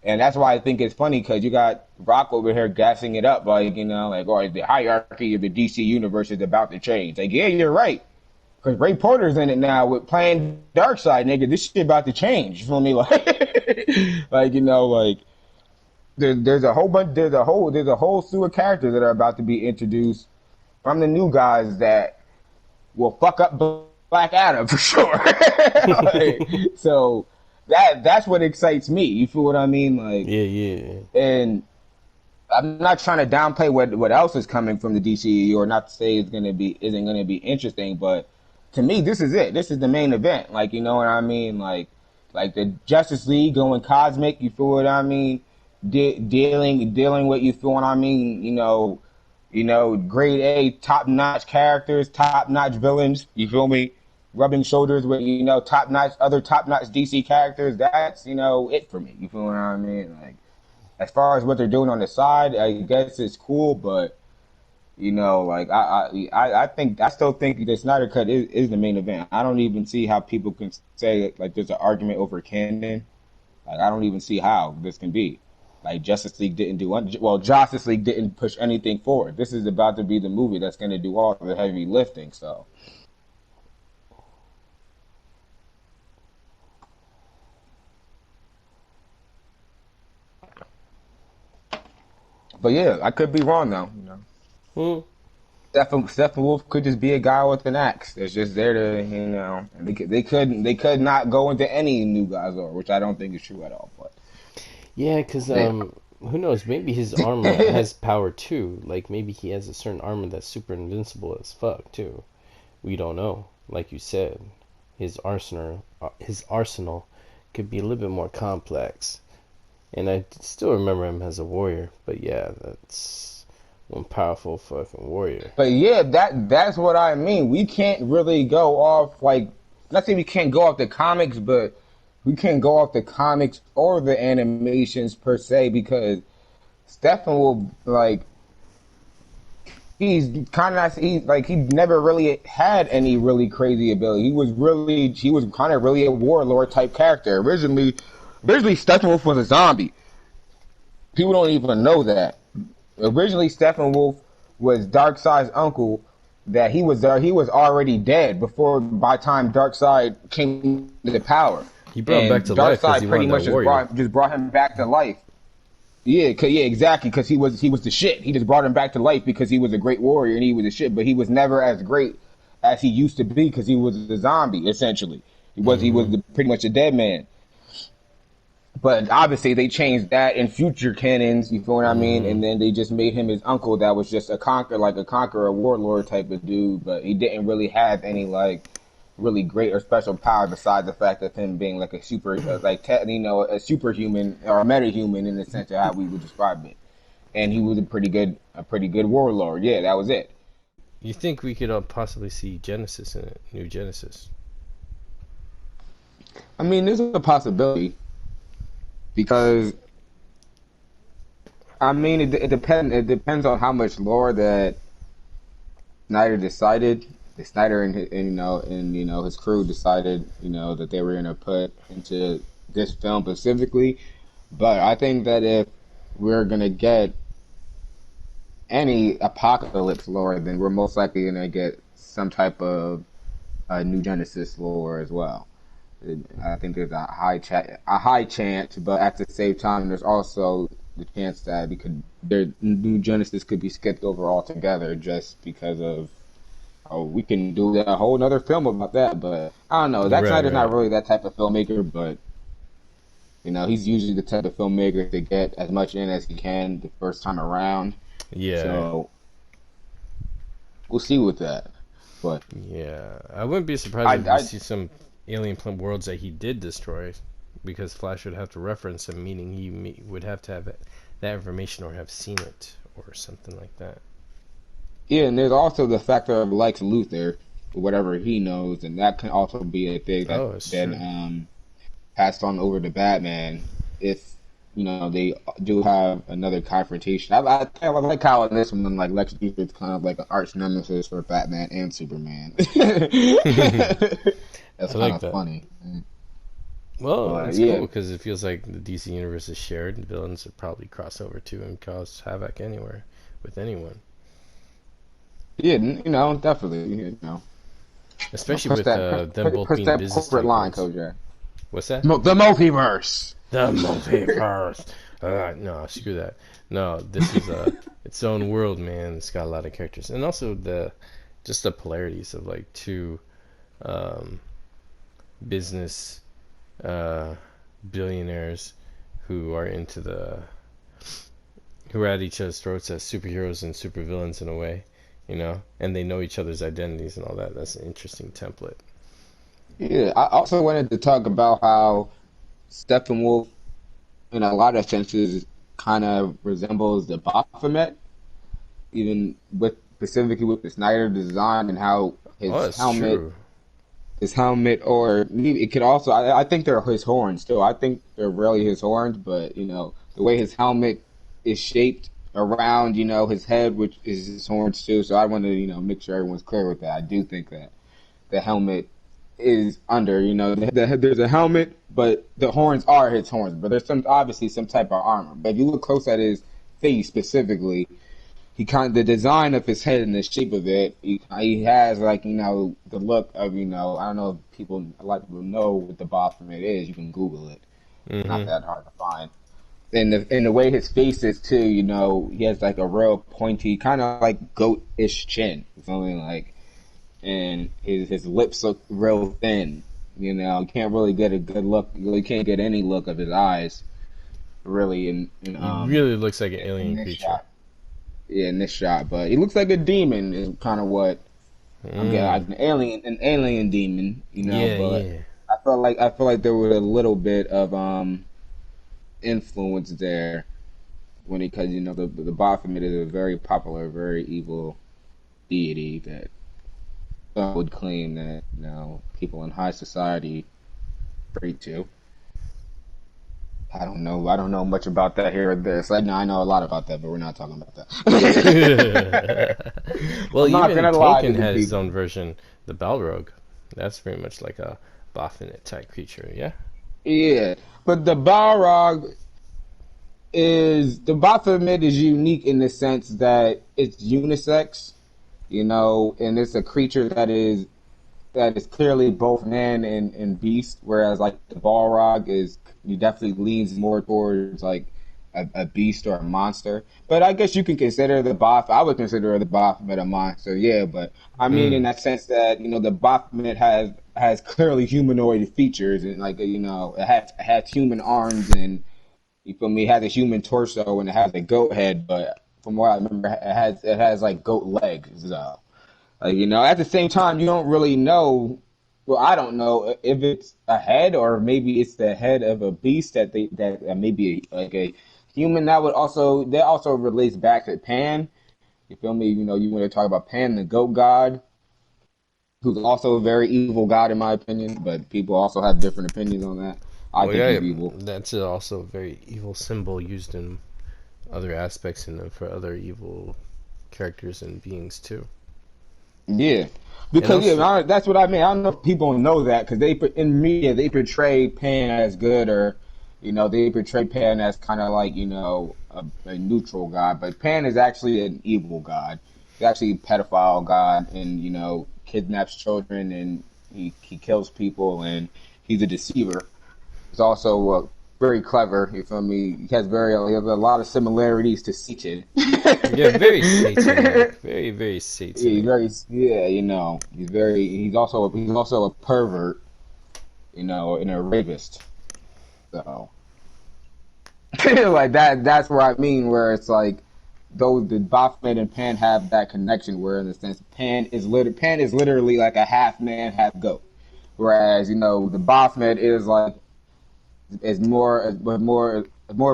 B: And that's why I think it's funny, because you got Rock over here gassing it up, like, like, oh, the hierarchy of the DC universe is about to change. Like, yeah, you're right. Because Ray Porter's in it now with playing Darkseid, nigga. This shit about to change. You feel me? Like, like, there's a whole bunch, there's a whole slew of characters that are about to be introduced from the new guys that will fuck up Black Adam for sure. Like, so that's what excites me. You feel what I mean? Like,
A: Yeah, yeah.
B: and I'm not trying to downplay what else is coming from the DCEU, or not to say isn't gonna be interesting, but to me, this is it. This is the main event. Like, you know what I mean? Like the Justice League going cosmic. You feel what I mean? Dealing with, you feel what I mean? Grade A, top notch characters, top notch villains. You feel me? Rubbing shoulders with other top notch DC characters. That's it for me. You feel what I mean? Like, as far as what they're doing on the side, I guess it's cool, but like, I think, I still think the Snyder Cut is the main event. I don't even see how people can say, like, there's an argument over canon. Like, I don't even see how this can be. Like, Justice League didn't push anything forward. This is about to be the movie that's going to do all the heavy lifting. So, but yeah, I could be wrong though.
A: Hmm.
B: Steppenwolf could just be a guy with an axe that's just there to, they could not go into any new Gazor, which I don't think is true at all. But
A: Yeah, because
B: they,
A: who knows? Maybe his armor has power too. Like maybe he has a certain armor that's super invincible as fuck too. We don't know. Like you said, his arsenal could be a little bit more complex. And I still remember him as a warrior. But yeah, that's one powerful fucking warrior.
B: but yeah, that's what I mean. We can't really go off like, not saying we can't go off the comics, but we can't go off the comics or the animations per se because Steppenwolf like he's kind of he never really had any really crazy ability. He was kind of really a warlord type character. Originally Steppenwolf was a zombie. People don't even know that. Originally Steppenwolf was Darkseid's uncle. That he was already dead before by the time Darkseid came to power.
A: He brought him
B: And
A: back to life because
B: Darkseid
A: he
B: pretty
A: wanted
B: much
A: that warrior.
B: just brought him back to life. Yeah, yeah, exactly. Because he was the shit. He just brought him back to life because he was a great warrior and he was the shit. But he was never as great as he used to be because he was a zombie essentially. He was pretty much a dead man. But obviously they changed that in future canons. You feel what I mean? And then they just made him his uncle. That was just a conqueror, warlord type of dude. But he didn't really have any like really great or special power besides the fact of him being like a super, a superhuman or a metahuman in the sense of how we would describe it. And he was a pretty good warlord. Yeah, that was it.
A: You think we could possibly see Genesis in it? New Genesis?
B: I mean, there's a possibility because I mean, it depends. It depends on how much lore that Snyder decided. Snyder and his crew decided that they were gonna put into this film specifically. But I think that if we're gonna get any apocalypse lore, then we're most likely gonna get some type of New Genesis lore as well. I think there's a high chance, but at the same time, there's also the chance that New Genesis could be skipped over altogether just because of we can do a whole another film about that. But I don't know. Zack Snyder's not really that type of filmmaker, but he's usually the type of filmmaker to get as much in as he can the first time around.
A: Yeah.
B: So we'll see with that. But
A: yeah, I wouldn't be surprised if we see some alien worlds that he did destroy, because Flash would have to reference him, meaning he would have to have that information or have seen it or something like that.
B: Yeah, and there's also the factor of Lex Luthor, whatever he knows, and that can also be a thing that then passed on over to Batman if they do have another confrontation. I like how in this one, like Lex Luthor is kind of like an arch nemesis for Batman and Superman. That's kind of funny.
A: Well, it's cool because it feels like the DC universe is shared, and villains would probably cross over too and cause havoc anywhere with anyone.
B: Yeah, definitely,
A: Especially with them both being business
B: corporate line, Kojay.
A: What's that?
B: The multiverse.
A: The multiverse. No, screw that. No, this is its own world, man. It's got a lot of characters, and also the polarities of like two business billionaires who are who are at each other's throats as superheroes and supervillains in a way, and they know each other's identities and all that. That's an interesting template.
B: Yeah, I also wanted to talk about how Steppenwolf, in a lot of senses, kind of resembles the Baphomet, even specifically with the Snyder design and how his helmet, or it could also, I think they're his horns too. I think they're really his horns, but the way his helmet is shaped around, his head, which is his horns too. So I want to, make sure everyone's clear with that. I do think that the helmet is under, there's a helmet, but the horns are his horns. But there's obviously some type of armor. But if you look close at his face specifically, the design of his head and the shape of it, he has like, the look of, I don't know if a lot of people know what the Baphomet is. You can Google it. It's not that hard to find. and the way his face is too, he has like a real pointy, kind of like goat-ish chin, something like, and his lips look real thin. You can't really get a good look. You really can't get any look of his eyes, really,
A: He really looks like an
B: in
A: alien
B: this
A: creature.
B: shot. Yeah, in this shot, but he looks like a demon. Is kind of what I'm getting, like
A: Mm.
B: an alien demon.
A: Yeah,
B: But
A: yeah.
B: I feel like there was a little bit of influence there when because the Baphomet is a very popular, very evil deity that some would claim that people in high society pray to. I don't know. I don't know much about that here or there. So I know a lot about that, but we're not talking about that.
A: Well,
B: I'm not
A: even
B: gonna lie to
A: Tolkien
B: the
A: had his own
B: people.
A: version, the Balrog. That's very much like a Baphomet type creature, yeah?
B: Yeah, but the Baphomet is unique in the sense that it's unisex, and it's a creature that is clearly both man and beast, whereas like the Balrog is he definitely leans more towards like a beast or a monster. But I guess you can consider I would consider the Baphomet a monster, yeah. But I mean in
A: Mm.
B: that sense that the Baphomet has clearly humanoid features and like it has human arms and you feel me? It has a human torso and it has a goat head, but from what I remember, it has like goat legs. So. At the same time, you don't really know. Well, I don't know if it's a head or maybe it's the head of a beast that maybe like a human that also relates back to Pan. You feel me? You want to talk about Pan, the goat god, who's also a very evil god in my opinion, but people also have different opinions on that. I
A: Well,
B: think
A: yeah,
B: he's evil.
A: that's also a very evil symbol used in other aspects and for other evil characters and beings too.
B: Yeah,
A: And
B: because
A: also,
B: that's what I mean. I don't know if people know that because in media they portray Pan as good or they portray Pan as kind of like a neutral god, but Pan is actually an evil god. He's actually a pedophile god and kidnaps children and he kills people and he's a deceiver. He's also very clever. You feel me? He has a lot of similarities to Satan.
A: yeah, very Satan-like, very, very
B: Yeah, he's
A: Satan-like.
B: very he's also a pervert, and a rapist. So like that's where I mean where it's like those the Baphomet and Pan have that connection where in the sense Pan is literally like a half man, half goat. Whereas, the Baphomet is more of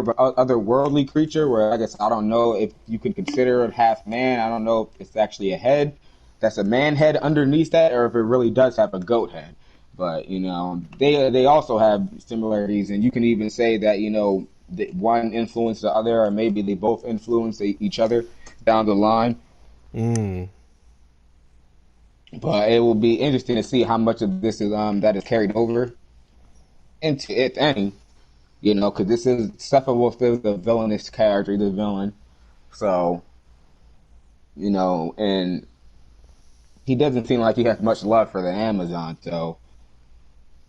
B: an otherworldly creature. Where I guess I don't know if you can consider it half man. I don't know if it's actually a head that's a man head underneath that, or if it really does have a goat head. But they also have similarities, and you can even say that one influenced the other, or maybe they both influence each other down the line.
A: Mm.
B: But it will be interesting to see how much of this is that is carried over into if any. Because this is Steppenwolf is the villainous character, the villain. So, and he doesn't seem like he has much love for the Amazon. So,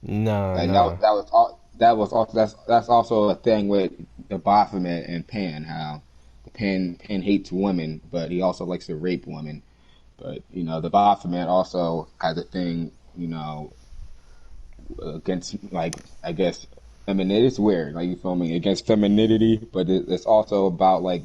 A: Nah,
B: and
A: nah.
B: that's also a thing with the Baphomet and Pan. How the Pan hates women, but he also likes to rape women. But the Baphomet also has a thing, against like I guess femininity. It's weird, like you feel me, against femininity, but it's also about like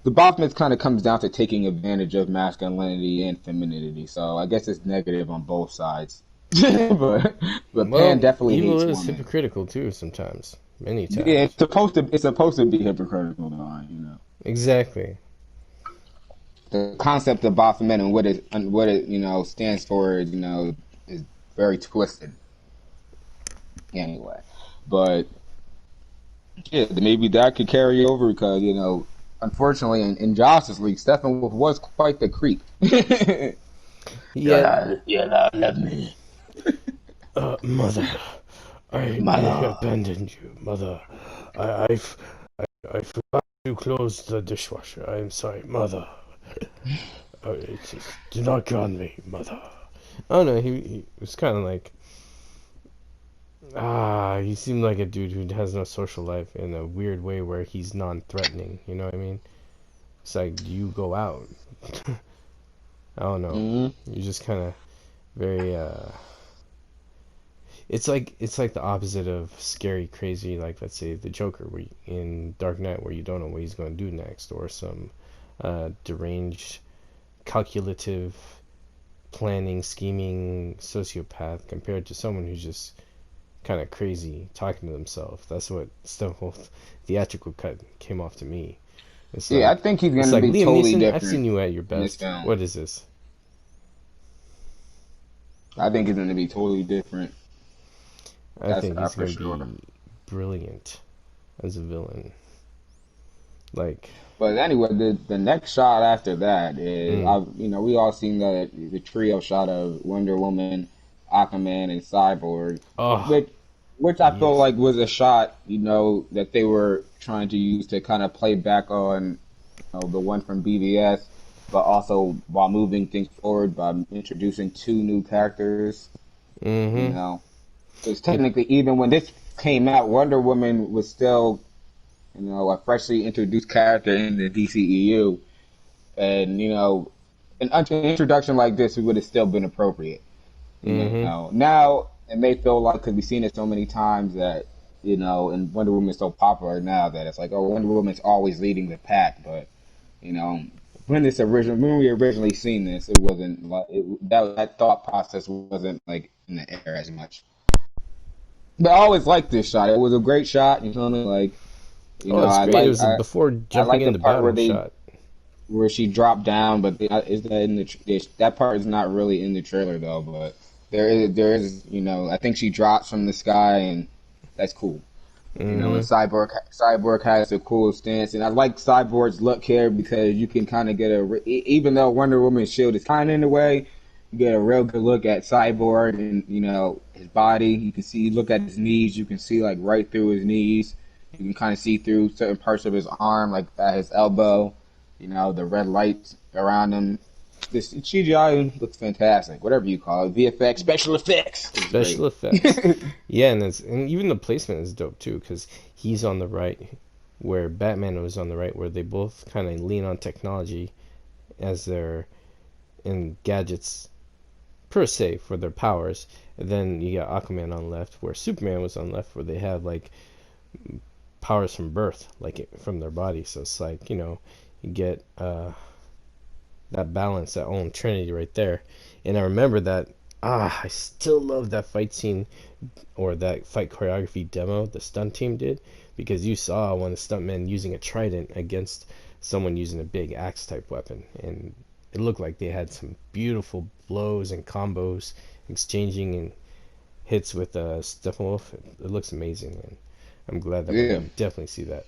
B: the Baphomet kind of comes down to taking advantage of masculinity and femininity. So I guess it's negative on both sides. but Pan
A: Well,
B: definitely
A: evil
B: hates
A: is
B: women.
A: hypocritical too sometimes. Many
B: Yeah,
A: times.
B: it's supposed to be hypocritical though.
A: Exactly.
B: The concept of Baphomet and what it stands for is very twisted anyway. But yeah, maybe that could carry over because unfortunately, in Justice League, Steppenwolf was quite the creep.
A: Yeah,
B: You don't love me,
A: mother, I
B: mother.
A: abandoned you, mother. I, I, f- I forgot to close the dishwasher. I am sorry, mother. Do not ground me, mother. I don't know. He was kind of like He seemed like a dude who has no social life in a weird way where he's non-threatening. You know what I mean? It's like you go out. I don't know.
B: Hmm.
A: You're just kind of very. It's like the opposite of scary, crazy. Like let's say the Joker, in Dark Knight, where you don't know what he's going to do next, or some deranged, calculative, planning, scheming sociopath compared to someone who's just kind of crazy talking to themselves. That's what Steppenwolf theatrical cut came off to me. It's
B: Yeah, I
A: like
B: think he's
A: it's
B: gonna
A: like
B: be
A: Liam
B: totally
A: Neeson. I've
B: different
A: seen you at your
B: in this
A: best.
B: film.
A: What is this?
B: I think he's gonna be totally different.
A: I
B: That's
A: think he's
B: for
A: gonna
B: sure.
A: be brilliant as a villain. Like,
B: But anyway, the next shot after that is
A: mm,
B: we all seen the trio shot of Wonder Woman, Aquaman, and Cyborg,
A: oh
B: which which I feel
A: yes,
B: like was a shot that they were trying to use to kind of play back on the one from BVS, but also while moving things forward by introducing two new characters. You
A: mm-hmm.
B: know, because technically, even when this came out, Wonder Woman was still a freshly introduced character in the DCEU, and an introduction like this would have still been appropriate.
A: Mm-hmm.
B: Now it may feel like because we've seen it so many times that and Wonder Woman is so popular now that it's like, oh, Wonder Woman's always leading the pack, but you know. When we originally seen this, it wasn't like that thought process wasn't like in the air as much. But I always liked this shot. It was a great shot. You feel me? Like,
A: Oh, it's great. It was a
B: I
A: before
B: I
A: jumping
B: like the
A: into
B: part
A: battle shot.
B: where she dropped down, but is that in that part is not really in the trailer though. But there is I think she drops from the sky and that's cool. And
A: Mm-hmm.
B: Cyborg has a cool stance, and I like Cyborg's look here because you can kind of get even though Wonder Woman's shield is kind of in the way, you get a real good look at Cyborg and his body. You can see, look at his knees, you can see like right through his knees. You can kind of see through certain parts of his arm, like at his elbow. The red lights around him. This CGI looks fantastic. Whatever you call it, VFX, special effects. It's great.
A: Special effects. Yeah, and even the placement is dope too, because he's on the right, where Batman was on the right, where they both kind of lean on technology as their in gadgets per se for their powers. And then you got Aquaman on the left, where Superman was on the left, where they have like powers from birth, like from their body. So it's like you get that balance, that own trinity right there. And I remember that. I still love that fight scene or that fight choreography demo the stunt team did, because you saw one of the stuntmen using a trident against someone using a big axe type weapon, and it looked like they had some beautiful blows and combos exchanging and hits with Steppenwolf. It looks amazing, and I'm glad that we're
B: Yeah.
A: gonna definitely see that.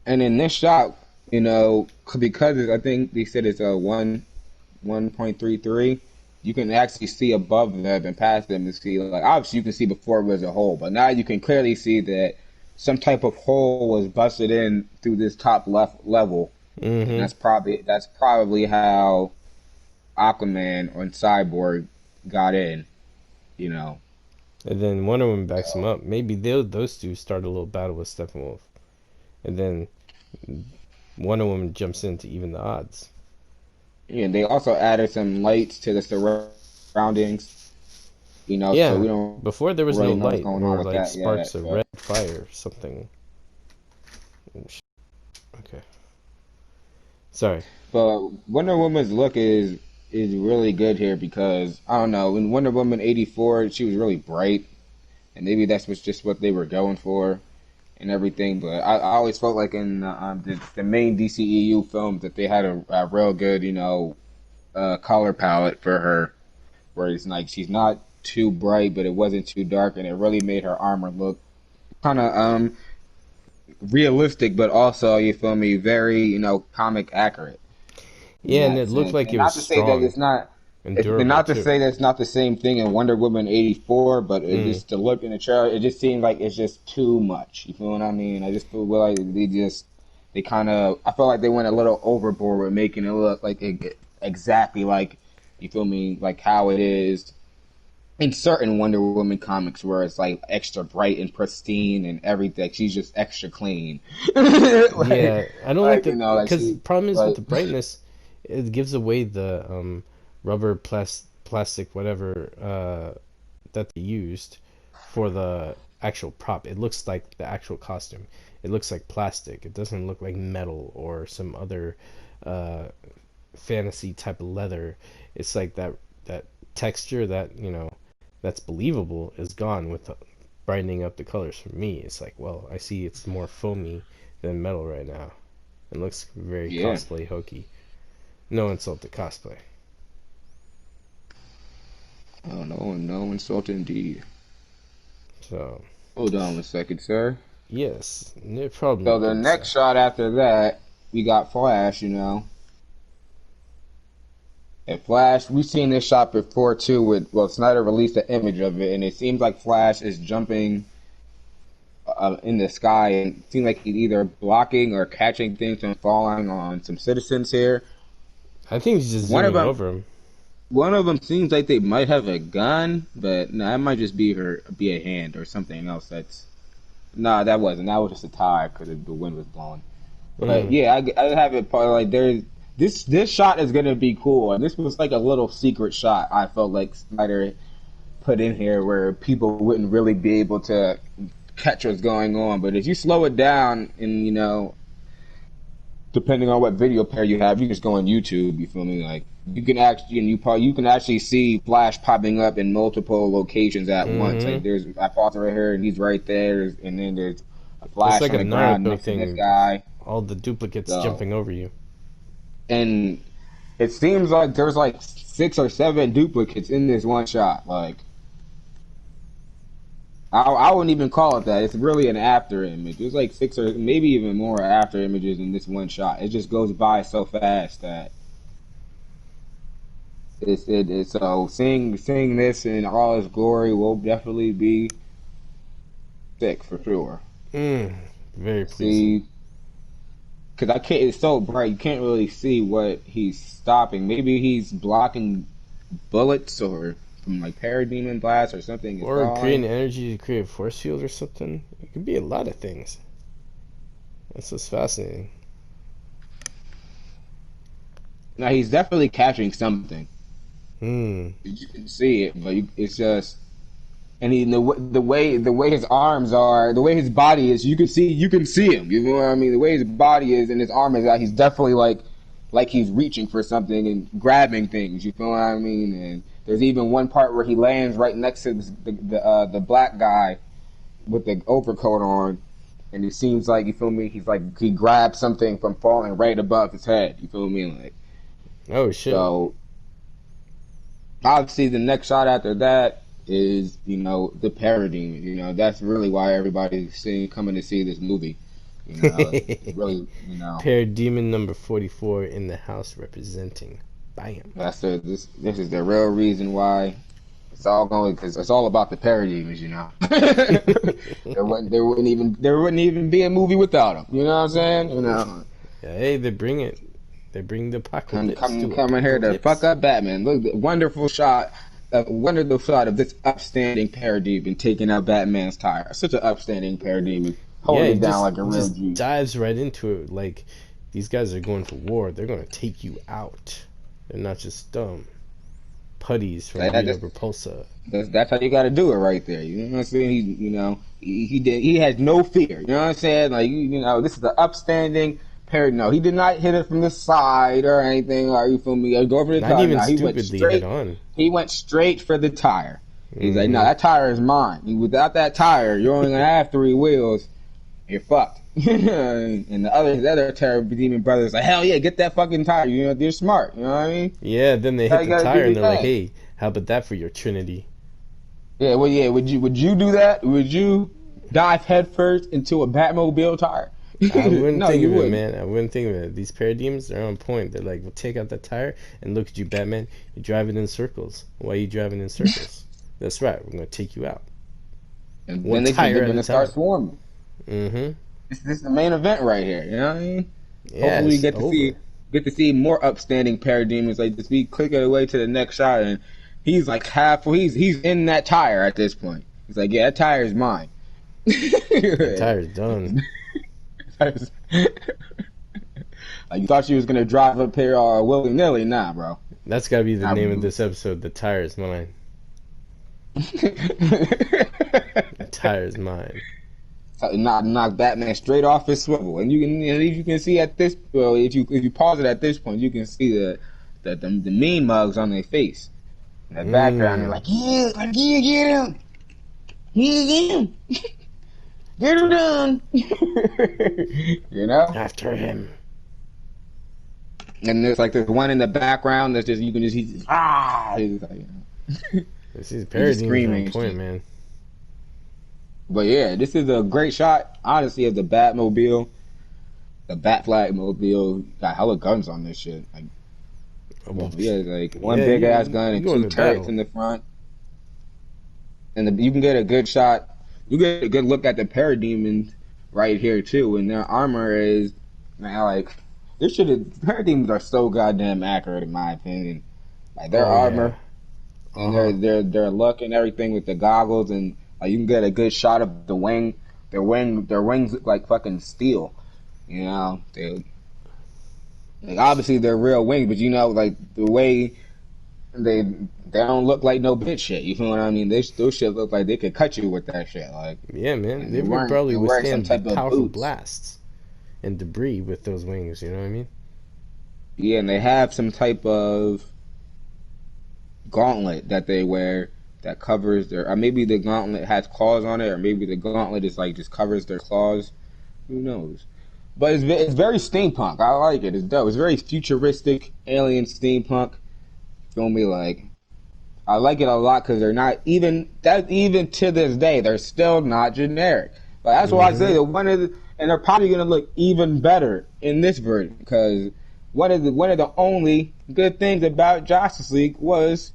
B: And in this shot, because I think they said it's a 1.33, you can actually see above them and past them and see, like, obviously you can see before it was a hole, but now you can clearly see that some type of hole was busted in through this top left level, and
A: Mm-hmm.
B: that's probably how Aquaman or Cyborg got in. You know,
A: And then one of them backs him up. Maybe those two start a little battle with Steppenwolf, and then Wonder Woman jumps in to even the odds.
B: and they also added some lights to the surroundings. So
A: Yeah,
B: we don't
A: before there was
B: really
A: no
B: know what's
A: light
B: going on
A: or
B: with
A: like
B: that
A: sparks
B: yet,
A: of
B: but.
A: red fire or something. Oh, okay, sorry.
B: But Wonder Woman's look is really good here because I don't know. In Wonder Woman 84, she was really bright, and maybe that's what's just what they were going for and everything. But I always felt like in the main DCEU films that they had a real good color palette for her, where it's like she's not too bright, but it wasn't too dark, and it really made her armor look kind of realistic, but also you feel me, very comic accurate in
A: Yeah, and
B: that
A: it looked
B: sense.
A: like
B: And
A: it was
B: not to say that
A: strong
B: it's not,
A: and
B: and
A: durable
B: not to
A: too.
B: say that it's not the same thing in Wonder Woman 84, but it
A: Mm.
B: just to look in the trailer, it just seemed like it's just too much. You feel what I mean? I just feel like they kind of, I feel like they went a little overboard with making it look like exactly like, you feel me, like how it is. in certain Wonder Woman comics where it's like extra bright and pristine and everything. She's just extra clean.
A: Yeah, I don't like
B: Like
A: the
B: you know, like
A: because
B: she
A: problem is with
B: like
A: the brightness, it gives away the rubber plastic whatever that they used for the actual prop. It looks like the actual costume. It looks like plastic. It doesn't look like metal or some other uh, fantasy type of leather. It's like that texture that that's believable is gone with brightening up the colors. For me, it's like, well, I see it's more foamy than metal right now. It looks very
B: yeah.
A: cosplay hokey. No insult to cosplay.
B: Oh no, no insult indeed.
A: So
B: Hold on a second, sir.
A: yes, no problem,
B: So the
A: good
B: next
A: sir.
B: shot after that, we got Flash. And Flash, we've seen this shot before too. With well, Snyder released an image of it, and it seems like Flash is jumping in the sky, and it seems like he's either blocking or catching things from falling on some citizens here.
A: I think he's just
B: One of
A: zooming
B: them,
A: over him.
B: one of them seems like they might have a gun, but no, that might just be a hand or something else. Nah, that wasn't. That was just a tire because the wind was blowing. But
A: Mm.
B: yeah, I have it part like there's this shot is gonna be cool, and this was like a little secret shot. I felt like Snyder put in here where people wouldn't really be able to catch what's going on. But if you slow it down, and depending on what video pair you have, you just go on YouTube. You feel me? Like you can actually you can actually see Flash popping up in multiple locations at once. Like
A: Mm-hmm.
B: there's I paused right here, and he's right there, and then there's a
A: It's
B: Flash
A: like
B: on
A: a
B: the ground
A: Naruto
B: next to this
A: thing.
B: guy.
A: All the duplicates
B: So
A: jumping over you.
B: and it seems like there's like 6 or 7 duplicates in this one shot. Like I wouldn't even call it that. It's really an after image. There's like 6 or maybe even more after images in this one shot. It just goes by so fast that it's so seeing this in all its glory will definitely be sick for sure.
A: Mm. Very pleasing.
B: See, because I can't. It's so bright, you can't really see what he's stopping. Maybe he's blocking bullets or from like parademon blast or something is
A: Or
B: falling.
A: creating energy to create a force field or something. It could be a lot of things. That's what's fascinating.
B: Now he's definitely catching something.
A: Hmm.
B: You can see it, but it's just and the way his arms are, the way his body is, you can see him. You know what I mean? The way his body is and his arm is out, he's definitely like he's reaching for something and grabbing things. You feel what I mean? And there's even one part where he lands right next to the black guy with the overcoat on, and it seems like you feel me. He's like he grabbed something from falling right above his head. You feel me? Like
A: Oh shit.
B: so. Obviously, the next shot after that is the Parademons. That's really why everybody's coming to see this movie. Really,
A: Parademon number 44 in the house representing. Bam.
B: this is the real reason why it's all going because it's all about the Parademons. There wouldn't even be a movie without them. You know what I'm saying?
A: Yeah, hey, they bring it. They bring the apocalypse to it.
B: Coming here to fuck
A: Apocalypse.
B: up Batman. Look, the wonderful shot of this upstanding Parademon taking out Batman's tire. Such an upstanding Parademon,
A: Yeah,
B: holding
A: he
B: it down like a real
A: just
B: G.
A: dives right into it. Like these guys are going to war. They're going to take you out. They're not just putties from
B: That-
A: Vita
B: that's,
A: Repulsa.
B: that's how you got to do it right there. You know what I'm saying? He has no fear. You know what I'm saying? Like this is the upstanding. No, he did not hit it from the side or anything. Or you feel me? Or go over the
A: Not
B: tire.
A: even
B: No, he went
A: stupidly
B: straight.
A: head on.
B: He went straight for the tire. He's like, no,
A: Mhm.
B: that tire is mine. And without that tire, you're only gonna have 3 wheels. You're fucked. And the other Terror Demon brothers like, hell yeah, get that fucking tire. They're smart. You know what I mean?
A: Yeah, then they
B: How
A: hit
B: you
A: the
B: gotta do
A: tire and
B: your
A: they're like,
B: thing.
A: "Hey, how about that for your Trinity?"
B: Yeah, well, yeah. Would you do that? Would you dive headfirst into a Batmobile tire?
A: I wouldn't
B: No,
A: think
B: you
A: of it,
B: wouldn't.
A: man. I wouldn't think of it. These parademons are on point. They're like, "Well, take out that tire and look at you, Batman. You're driving in circles. Why are you driving in circles? That's right. We're gonna take you out
B: And
A: one
B: then
A: tire
B: they're
A: at a
B: gonna start
A: time."
B: swarming.
A: Mm-hmm.
B: This is the main event right here. You know what I mean?
A: Yeah,
B: Hopefully, we
A: it's
B: get to
A: over.
B: see more upstanding parademons. Like just be clicking away to the next shot, and he's like he's in that tire at this point. He's like, yeah, that tire is mine.
A: That tire's done.
B: Like, you thought you was gonna drive up here willy nilly, nah, bro.
A: That's gotta be the
B: Nah,
A: name of this episode. The tire is mine. The tire is mine.
B: knock Batman straight off his swivel, and you can see at this, well, if you pause it at this point, you can see the mean mugs on their face in the background. They're like, yeah, get him, get him, get him done, you know.
A: After him.
B: And there's one in the background that's just he's like, you know.
A: This is Parademons on point, man.
B: But yeah, this is a great shot, honestly, of the Batmobile. The Batflag-mobile got hella guns on this shit. Like, one big ass gun and two turrets in the front. And you can get a good shot. You get a good look at the Parademons right here too, and their armor is, man, Parademons are so goddamn accurate in my opinion. Like their armor and their look and everything with the goggles, and you can get a good shot of the wing. Their wings look like fucking steel. You know, obviously they're real wings, but you know, like the way they don't look like no bitch shit. You feel what I mean? Those shit look like they could cut you with that shit. Like,
A: yeah, man, they would probably withstand powerful blasts and debris with those wings. You know what I mean?
B: Yeah, and they have some type of gauntlet that they wear that covers their. Or maybe the gauntlet has claws on it, or maybe the gauntlet is just covers their claws. Who knows? But it's very steampunk. I like it. It's dope. It's very futuristic, alien steampunk. Feel me? Like, I like it a lot because they're not even to this day, they're still not generic. But that's why I say that and they're probably gonna look even better in this version, because one of the only good things about Justice League was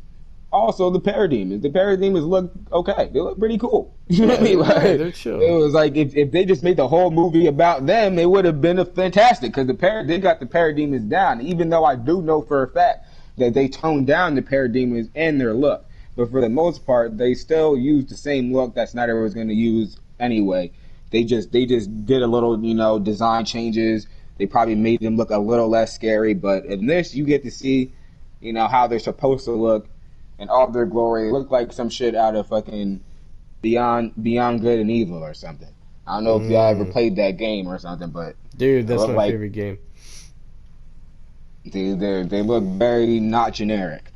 B: also the Parademons. The Parademons look okay. They look pretty cool. You know what I mean?
A: They're chill.
B: It was like if they just made the whole movie about them, it would have been fantastic, because they got the Parademons down. Even though I do know for a fact that they toned down the Parademons and their look, but for the most part, they still used the same look that Snyder was going to use anyway. They just did a little, design changes. They probably made them look a little less scary, but in this, you get to see, how they're supposed to look in all their glory. They look like some shit out of fucking Beyond Good and Evil or something. I don't know if y'all ever played that game or something, but
A: dude, that's my favorite game.
B: They look very not generic.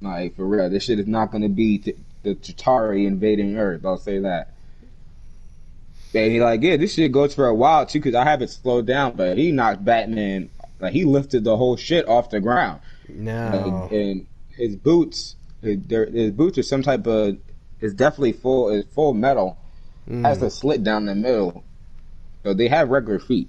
B: Like for real, this shit is not going to be the Chitauri invading Earth. I'll say that. And this shit goes for a while too, because I have it slowed down. But he knocked Batman, he lifted the whole shit off the ground.
A: No.
B: And his boots, his boots are some type of, it's definitely full metal. Has a slit down the middle, so they have regular feet.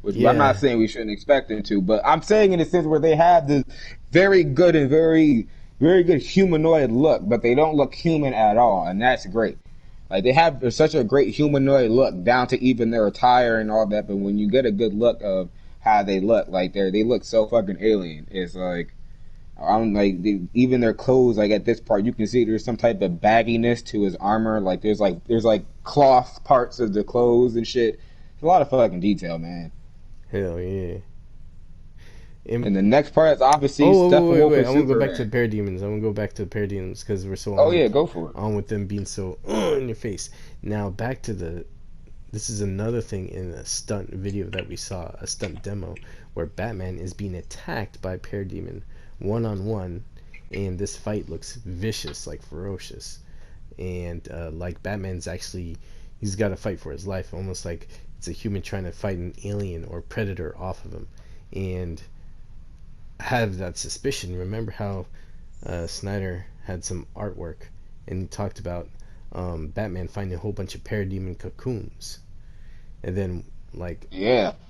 B: Which I'm not saying we shouldn't expect them to, but I'm saying in a sense where they have this very good and very, very good humanoid look, but they don't look human at all, and that's great. Like, they have such a great humanoid look, down to even their attire and all that, but when you get a good look of how they look, they look so fucking alien. It's even their clothes, at this part, you can see there's some type of bagginess to his armor. There's cloth parts of the clothes and shit. It's a lot of fucking detail, man.
A: Hell yeah.
B: And the next part is obviously
A: wait.
B: I
A: want to go back to the Parademons because we're so
B: go for it.
A: On with them being so in your face. Now back to this is another thing in a stunt video that we saw, a stunt demo where Batman is being attacked by Parademon one-on-one, and this fight looks vicious, ferocious, and Batman's actually, he's got to fight for his life, almost like it's a human trying to fight an alien or predator off of him. And I have that suspicion. Remember how Snyder had some artwork and he talked about Batman finding a whole bunch of Parademon cocoons, and then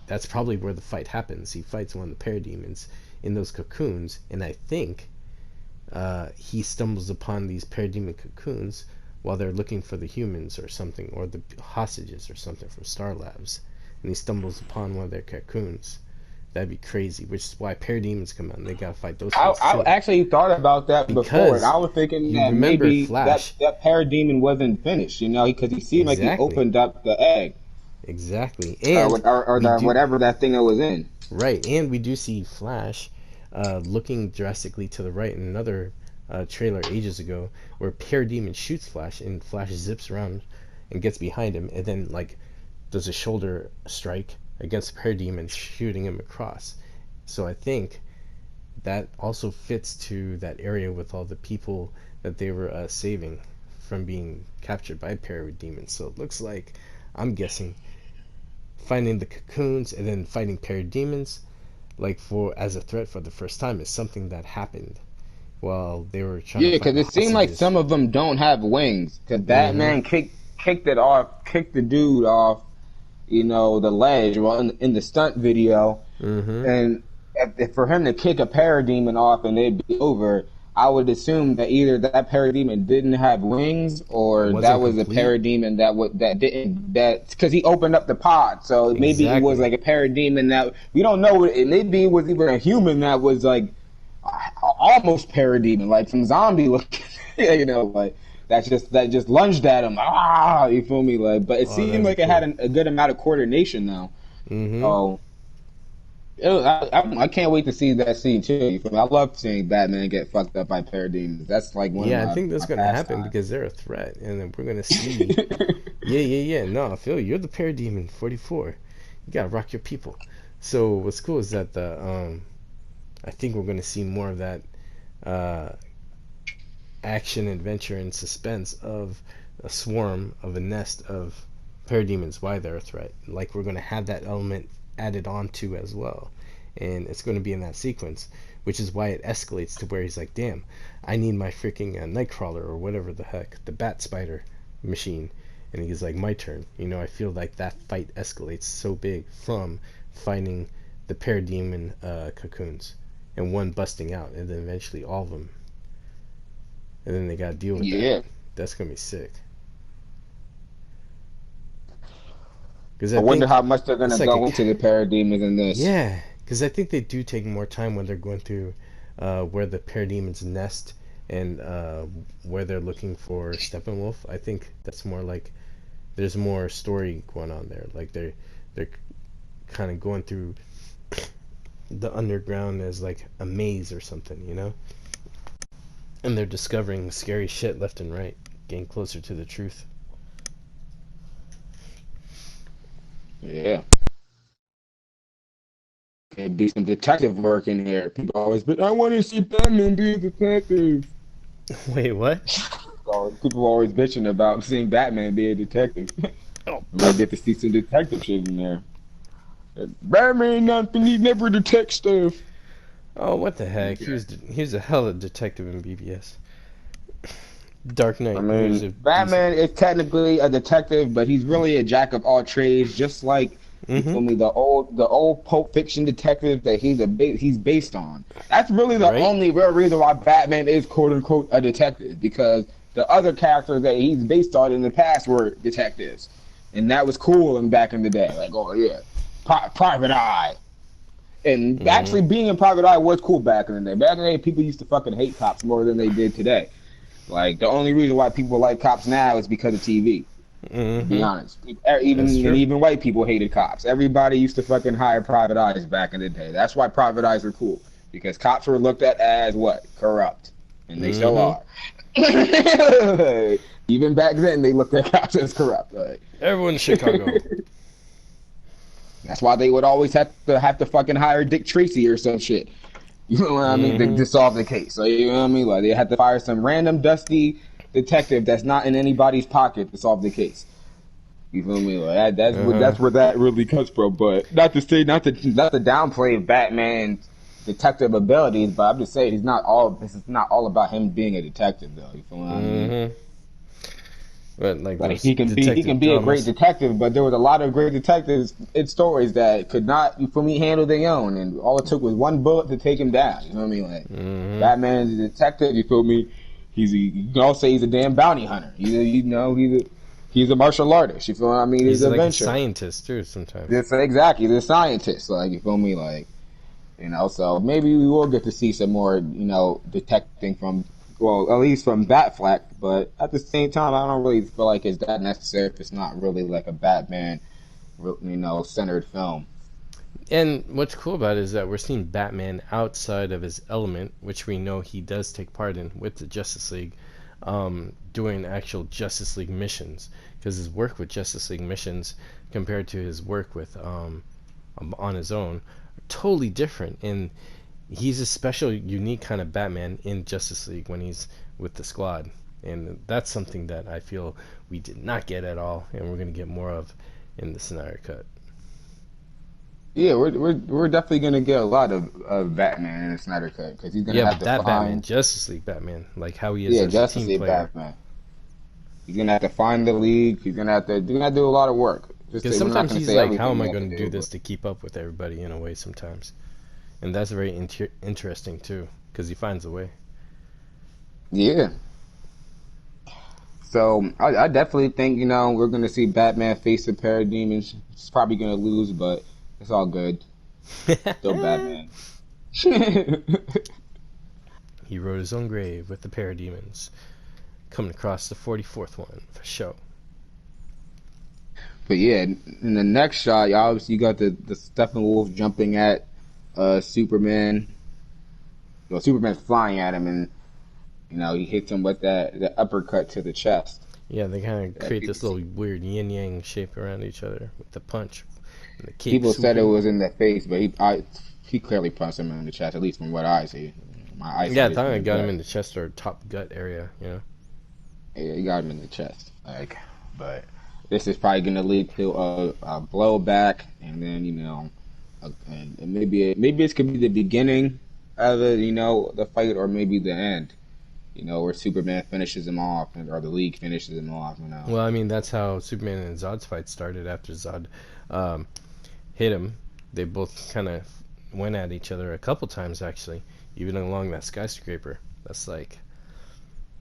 A: that's probably where the fight happens. He fights one of the Parademons in those cocoons, and I think he stumbles upon these Parademon cocoons while they're looking for the humans or something, or the hostages or something from Star Labs, and he stumbles upon one of their cocoons That'd be crazy. Which is why Parademons come out and they gotta fight those
B: I,
A: fools
B: I
A: too.
B: actually thought about that before, and
A: Because
B: I was thinking
A: you
B: that
A: remember
B: maybe
A: Flash.
B: that Parademon wasn't finished, because he seemed like he
A: Exactly.
B: opened up the egg,
A: Exactly. And
B: or
A: we
B: the
A: do
B: whatever that thing that was in.
A: right, and we do see Flash looking drastically to the right in another trailer ages ago where Parademon shoots Flash and Flash zips around and gets behind him and then like does a shoulder strike against Parademon shooting him across. So I think that also fits to that area with all the people that they were saving from being captured by Parademons. So it looks like, I'm guessing, finding the cocoons and then fighting Parademons, like for as a threat for the first time, is something that happened while they were trying to
B: Yeah,
A: fight
B: because
A: the
B: it seemed like
A: hostages.
B: some of them don't have wings. Because
A: Mm-hmm.
B: Batman kicked the dude off, the ledge, well, in the stunt video,
A: Mm-hmm.
B: and if for him to kick a parademon off and it'd be over, I would assume that either that parademon didn't have wings,
A: It
B: or that
A: wasn't
B: was a
A: complete.
B: parademon that didn't, that because he opened up the pod, so maybe it was
A: Exactly.
B: like a parademon that we don't know. Maybe it was even a human that was like almost parademon, like some zombie looking, like that just lunged at him. You feel me? Like, but it
A: Oh,
B: seemed
A: that'd be
B: like it had
A: cool.
B: a good amount of coordination now.
A: Mm-hmm.
B: So I can't wait to see that scene too. You feel me? I love seeing Batman get fucked up by parademons. That's like one of
A: Yeah, I
B: my
A: think that's
B: my
A: gonna happen
B: pastimes.
A: because they're a threat, and then we're gonna see. Yeah, yeah, yeah. No, Phil, you're the Parademon 44. You gotta rock your people. So what's cool is that the I think we're gonna see more of that uh, action, adventure, and suspense of a swarm of a nest of parademons. Why they're a threat? Like we're gonna have that element added onto as well, and it's gonna be in that sequence, which is why it escalates to where he's like, "Damn, I need my freaking Nightcrawler or whatever the heck, the Bat Spider machine." And he's like, "My turn." I feel like that fight escalates so big from finding the parademon cocoons and one busting out, and then eventually all of them, and then they gotta deal with that.
B: Yeah,
A: That's gonna be sick. Because I
B: I wonder
A: think
B: how much they're
A: it's
B: gonna
A: like a
B: go into the parademons in this.
A: yeah. Because I think they do take more time when they're going through where the parademons nest and where they're looking for Steppenwolf. I think that's more like there's more story going on there. Like they're kind of going through the underground as like a maze or something. And they're discovering scary shit left and right, getting closer to the truth.
B: Yeah, could be some detective work in here. People always, but I want to see Batman be a detective.
A: Wait, what?
B: So people are always bitching about seeing Batman be a detective.
A: Oh,
B: We might get to see some detective shit in there. Batman nothing, he never detects stuff.
A: oh, what the heck? He
B: Okay.
A: was a hell of a detective in BBS. Dark
B: I
A: Knight. He was
B: mean,
A: a decent.
B: Batman is technically a detective, but he's really a jack of all trades, just like you
A: Mm-hmm.
B: feel me, the old Pulp Fiction detective that he's based on. That's really the
A: Right?
B: only real reason why Batman is quote unquote a detective, because the other characters that he's based on in the past were detectives, and that was cool in back in the day. Like, oh yeah, Private Eye. And
A: Mm-hmm.
B: actually, being in Private Eye was cool back in the day. Back in the day, people used to fucking hate cops more than they did today. Like, the only reason why people like cops now is because of TV. To be
A: Mm-hmm.
B: honest, even
A: That's
B: and
A: true.
B: even white people hated cops. Everybody used to fucking hire private eyes back in the day. That's why private eyes were cool, because cops were looked at as what, corrupt, and they still
A: Mm-hmm.
B: are. Even back then, they looked at cops as corrupt. Like,
A: Everyone in Chicago.
B: that's why they would always have to fucking hire Dick Tracy or some shit. You know what I mean? To
A: Mm-hmm.
B: solve the case. So you know what I mean? Like, they had to fire some random dusty detective that's not in anybody's pocket to solve the case. You feel me? Like
A: Uh-huh.
B: that's where that really comes from. But not to downplay Batman's detective abilities, but I'm just saying this is not all about him being a detective though. You feel what I mean?
A: Mm-hmm. But like
B: Like
A: those
B: he can
A: detective
B: be a great
A: dramas.
B: detective, but there was a lot of great detectives in stories that could not, you feel me, handle their own, and all it took was one bullet to take him down. You know what I mean? Like,
A: Mm-hmm.
B: Batman is a detective. You feel me? You can also say he's a damn bounty hunter. He's a martial artist. You feel what I mean? He's
A: He's
B: an
A: like a
B: adventurer.
A: scientist too sometimes.
B: Exactly, he's a scientist. Like, you feel me? Like, So maybe we will get to see some more, detecting from, well, at least from Batfleck. But at the same time, I don't really feel like it's that necessary if it's not really like a Batman, centered film.
A: And what's cool about it is that we're seeing Batman outside of his element, which we know he does take part in with the Justice League, doing actual Justice League missions. Because his work with Justice League missions compared to his work with on his own are totally different. And he's a special, unique kind of Batman in Justice League when he's with the Squad. And that's something that I feel we did not get at all, and we're going to get more of in the Snyder Cut.
B: Yeah, we're definitely gonna get a lot of Batman in the Snyder Cut because he's gonna
A: Yeah,
B: have
A: but
B: to
A: that Batman,
B: find,
A: Justice League Batman, like how he is
B: yeah,
A: as a
B: Justice
A: team
B: League
A: player.
B: Batman. He's gonna have to find the league. He's gonna do a lot of work.
A: Because sometimes he's like, how am I going to do this to keep up with everybody in a way sometimes? And that's very interesting too, because he finds a way.
B: Yeah. So I definitely think we're gonna see Batman face the Parademons. He's probably gonna lose, but it's all good. Still Batman.
A: He wrote his own grave with the Parademons. Coming across the 44th one for show.
B: But yeah, in the next shot, you obviously got the Steppenwolf jumping at Superman. Well, Superman's flying at him, and he hits him with the uppercut to the chest.
A: Yeah, they kind of create this little weird yin yang shape around each other with the punch. And the cape
B: People said it
A: swooping.
B: was in the face, but he clearly punched him in the chest, at least from what I see. My eyes.
A: Yeah, I thought I got him in the chest or top gut area, you know.
B: Yeah, he got him in the chest. But this is probably going to lead to a blowback, and then and maybe this could be the beginning of it, the fight, or maybe the end. Where Superman finishes him off, or the League finishes him off.
A: Well, I mean, that's how Superman and Zod's fight started. After Zod hit him, they both kind of went at each other a couple times, actually, even along that skyscraper. That's like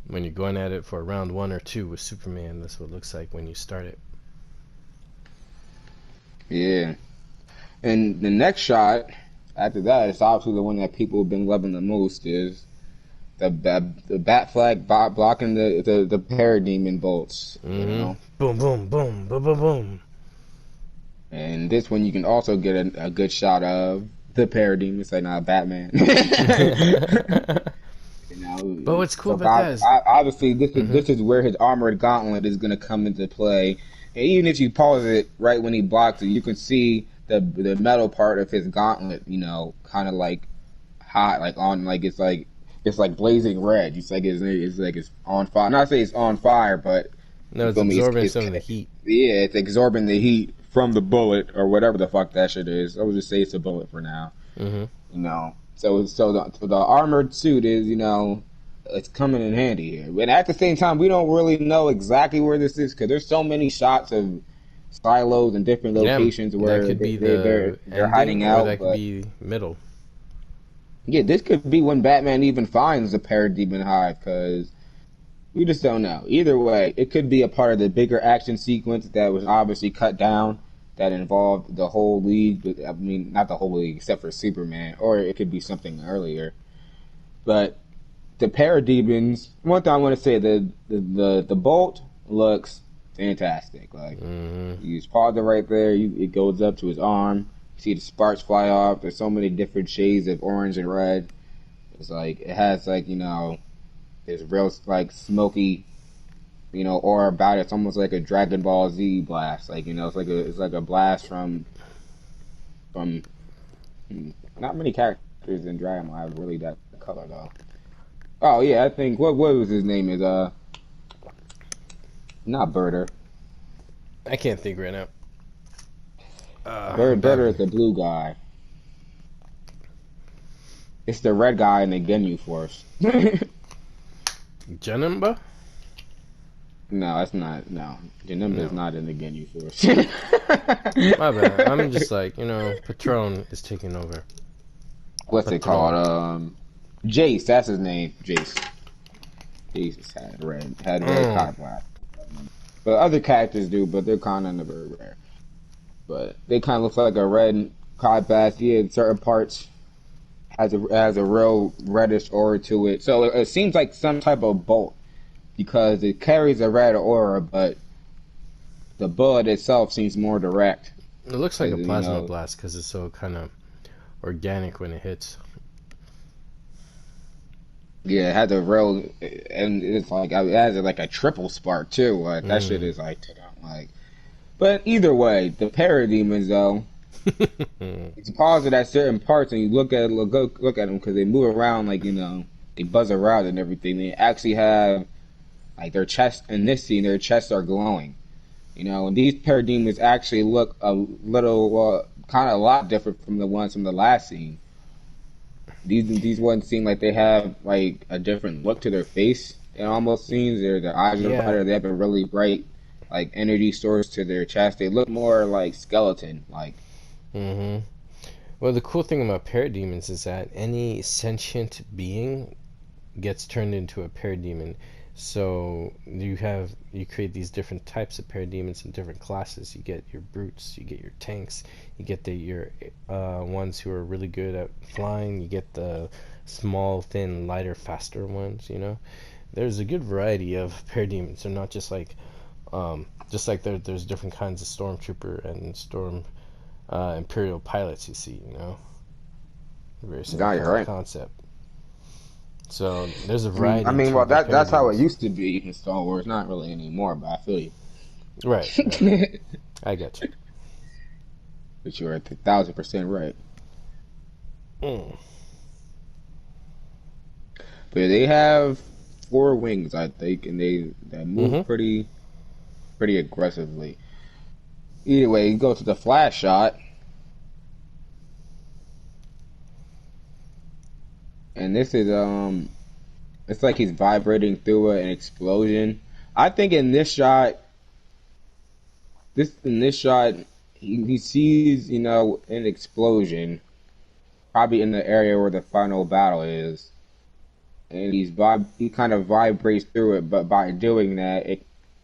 A: when you're going at it for round 1 or 2 with Superman. That's what it looks like when you start it.
B: Yeah. And the next shot after that, it's obviously the one that people have been loving the most, is the bat flag blocking the parademon bolts.
A: Mm-hmm. Boom, boom, boom, boom, boom, boom.
B: And this one you can also get a good shot of the parademon, say not Batman.
A: But what's cool about that is
B: obviously this is where his armored gauntlet is going to come into play. And even if you pause it right when he blocks it, you can see the metal part of his gauntlet, kind of like hot, like on, like it's like blazing red. It's like it's on fire. Not say it's on fire, but
A: no, it's absorbing some of the heat.
B: Yeah, it's absorbing the heat from the bullet or whatever the fuck that shit is. I would just say it's a bullet for now.
A: Mm-hmm.
B: So the armored suit is it's coming in handy here. But at the same time, we don't really know exactly where this is because there's so many shots of silos and different locations where
A: that could be
B: they're hiding out.
A: Or that could be middle.
B: Yeah, this could be when Batman even finds the Parademon hive, because we just don't know. Either way, it could be a part of the bigger action sequence that was obviously cut down, that involved the whole League. I mean, not the whole League, except for Superman, or it could be something earlier. But the Parademons, one thing I want to say, the bolt looks fantastic. Like, you just pause it right there, it goes up to his arm. See the sparks fly off. There's so many different shades of orange and red. It's like it has like this real like smoky, aura about it. It's almost like a Dragon Ball Z blast. Like it's like a blast from not many characters in Dragon Ball have really that color though. Oh yeah, I think what was his name is not Birder.
A: I can't think right now.
B: Birder is the blue guy. It's the red guy in the Ginyu Force.
A: Janemba?
B: No, that's not. No, Janemba is not in the Ginyu Force.
A: My bad. I'm just like, Patron is taking over.
B: What's it called? Jace. That's his name. Jace. Jace had red color black. But other characters do, but they're kind of very rare. But they kind of look like a red cod bass. Yeah, in certain parts. has a real reddish aura to it. So it seems like some type of bolt because it carries a red aura, but the bullet itself seems more direct.
A: It looks like
B: Because
A: a plasma blast because it's so kind of organic when it hits.
B: yeah, it has a real, and it's like it has like a triple spark too. Like that shit
A: Mm.
B: is like. But either way, the parademons though, it's paused at certain parts and you look at them because they move around like they buzz around and everything. They actually have like their chest in this scene, their chests are glowing. And these parademons actually look a little, kind of a lot different from the ones from the last scene. These ones seem like they have like a different look to their face. It almost seems their eyes are
A: Yeah.
B: brighter. They have a really bright like energy source to their chest. They look more like skeleton like.
A: Hmm. Well, the cool thing about parademons is that any sentient being gets turned into a parademon. So you create these different types of parademons in different classes. You get your brutes, you get your tanks, you get your ones who are really good at flying. You get the small, thin, lighter, faster ones. There's a good variety of parademons. They're not just like there's different kinds of stormtrooper and storm imperial pilots. You see, very same
B: Yeah,
A: kind
B: you're
A: of
B: right.
A: concept. So there's a
B: I mean, I
A: variety
B: mean,
A: to
B: well,
A: the
B: that's how it
A: parademons.
B: used to be in Star Wars. Not really anymore, but I feel you.
A: Right, right. I got you.
B: But you're at 1,000% right.
A: Mm.
B: But they have four wings, I think, and they move
A: Mhm.
B: pretty aggressively. Either way, you go to the flash shot, and this is it's like he's vibrating through an explosion. I think in this shot, he sees an explosion, probably in the area where the final battle is, and he kind of vibrates through it. But by doing that,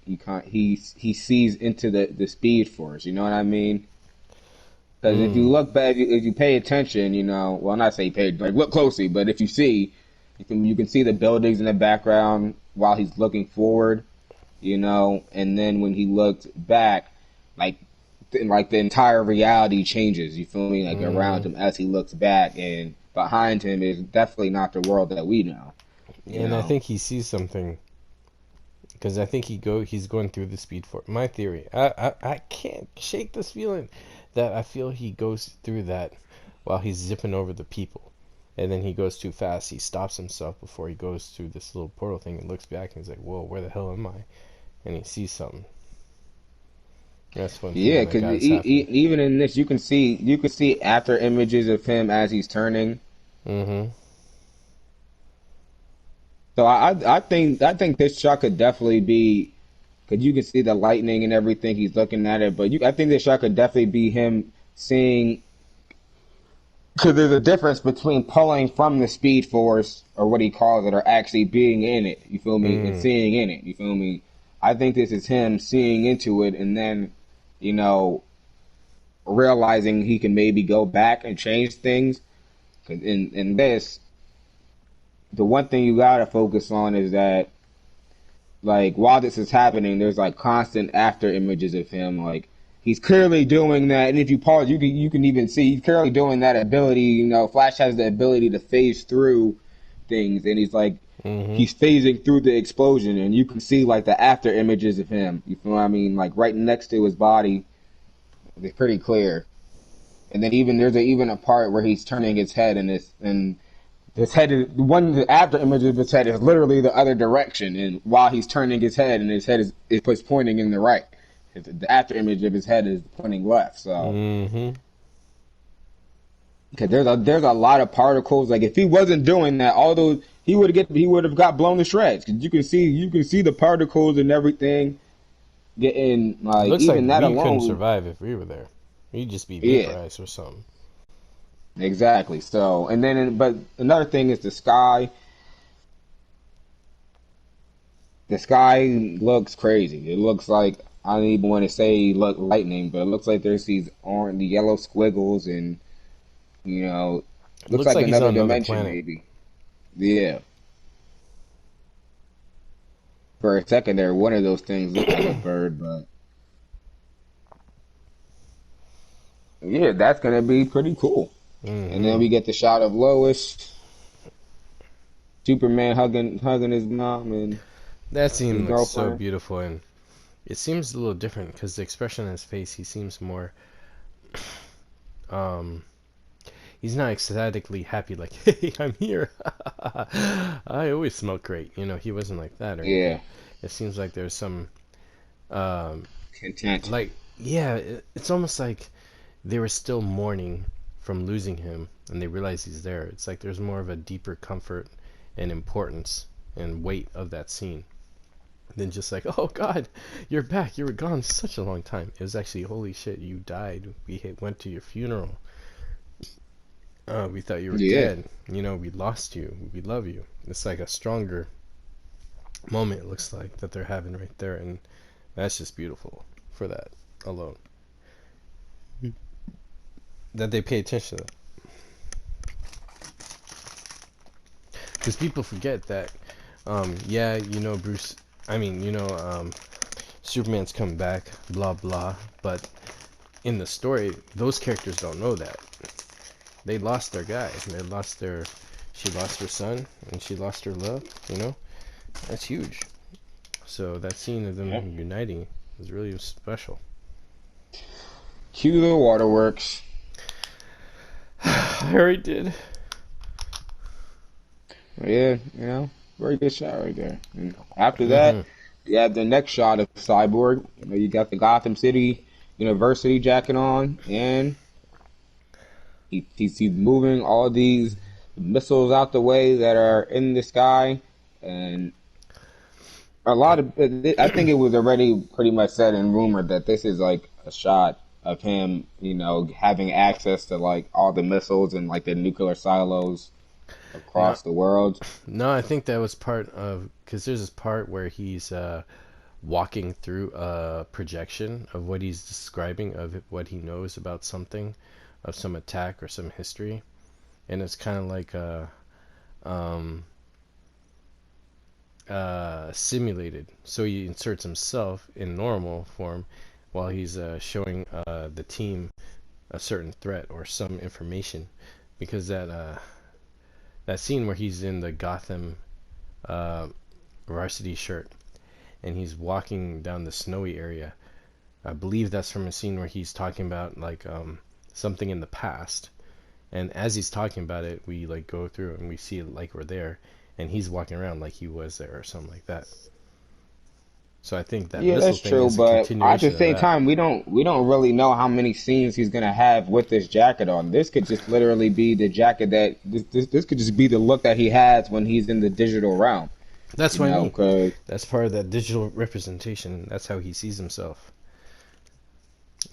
B: he sees into the speed force. You know what I mean? Because if you
A: Mm.
B: look back, if you pay attention, well, not say pay, like look closely, but if you see, you can see the buildings in the background while he's looking forward, and then when he looks back, like like the entire reality changes. You feel me? Like around
A: Mm.
B: him as he looks back, and behind him is definitely not the world that we know. You
A: And I
B: know?
A: think he sees something because I think he's going through the speed force. My theory. I can't shake this feeling that I feel he goes through that while he's zipping over the people. And then he goes too fast. He stops himself before he goes through this little portal thing and looks back and he's like, "Whoa, where the hell am I?" And he sees something. That's one
B: Yeah,
A: feeling I
B: because
A: got is happening.
B: even in this, you can see after images of him as he's turning.
A: Mm-hmm.
B: So I think this shot could definitely be because you can see the lightning and everything. He's looking at it, but I think this shot could definitely be him seeing because there's a difference between pulling from the speed force or what he calls it, or actually being in it. You feel me? And
A: Mm.
B: seeing in it. You feel me? I think this is him seeing into it and then, you know, realizing he can maybe go back and change things. 'Cause in this, the one thing you gotta focus on is that like while this is happening, there's like constant after images of him. Like he's clearly doing that, and if you pause, you can even see he's clearly doing that ability. Flash has the ability to phase through things, and
A: Mm-hmm.
B: he's phasing through the explosion, and you can see like the after images of him. You feel what I mean? Like right next to his body, it's pretty clear. And then even a part where he's turning his head, and his head is the after image of his head is literally the other direction, and while he's turning his head, and his head is pointing in the right. The after image of his head is pointing left. So
A: Mm-hmm.
B: because there's a lot of particles. Like if he wasn't doing that, all those he would have got blown to shreds. Because you can see the particles and everything getting
A: It
B: like
A: looks like
B: even that
A: we couldn't
B: alone.
A: survive if we were there. We'd just be
B: Yeah,
A: vaporized or something.
B: exactly. So and then but another thing is the sky. The sky looks crazy. It looks like I don't even want to say look lightning, but it looks like there's the yellow squiggles, and you know Looks
A: Looks
B: like
A: like he's
B: another
A: on another
B: dimension,
A: planet.
B: maybe. Yeah. For a second there, one of those things looked like a bird, but yeah, that's gonna be pretty cool. And then
A: Hmm.
B: we get the shot of Lois, Superman hugging his mom and
A: That
B: his
A: scene looks so
B: girlfriend.
A: beautiful, and it seems a little different because the expression on his face, he seems more, um, he's not ecstatically happy like, hey, I'm here. I always smell great. He wasn't like that or anything.
B: Yeah,
A: It seems like there's some, um,
B: content.
A: like, yeah, it's almost like they were still mourning from losing him and they realize he's there. It's like there's more of a deeper comfort and importance and weight of that scene than just like, oh God, you're back. You were gone such a long time. It was actually, holy shit, you died. We went to your funeral. We thought you were
B: Yeah,
A: dead. We lost you. We love you. It's like a stronger moment, it looks like, that they're having right there. And that's just beautiful for that alone. That they pay attention to that. Because people forget that, yeah, Bruce, I mean, Superman's come back, blah, blah. But in the story, those characters don't know that. They lost their guy. She lost her son, and she lost her love, That's huge. So that scene of
B: yeah.
A: them uniting is really special.
B: Cue the waterworks.
A: I already did.
B: Yeah, very good shot right there. And after
A: Hmm.
B: that, you have the next shot of Cyborg. You got the Gotham City University jacket on, and he's moving all these missiles out the way that are in the sky, and a lot of I think it was already pretty much said and rumored that this is like a shot of him, having access to like all the missiles and like the nuclear silos
A: No,
B: across the world.
A: no, I think that was part of because there's this part where he's walking through a projection of what he's describing of what he knows about something, of some attack or some history, and it's kind of like a um, simulated. So he inserts himself in normal form while he's showing the team a certain threat or some information, because that scene where he's in the Gotham uh, varsity shirt and he's walking down the snowy area. I believe that's from a scene where he's talking about like something in the past, and as he's talking about it, we like go through and we see it like we're there, and he's walking around like he was there or something like that. So I think that
B: Yeah,
A: missile
B: that's
A: thing
B: true,
A: is a
B: but at the
A: continuation of
B: same
A: that.
B: time, we don't really know how many scenes he's gonna have with this jacket on. This could just literally be the jacket that this could just be the look that he has when he's in the digital realm.
A: That's what I mean.
B: Because
A: That's part of that digital representation. That's how he sees himself,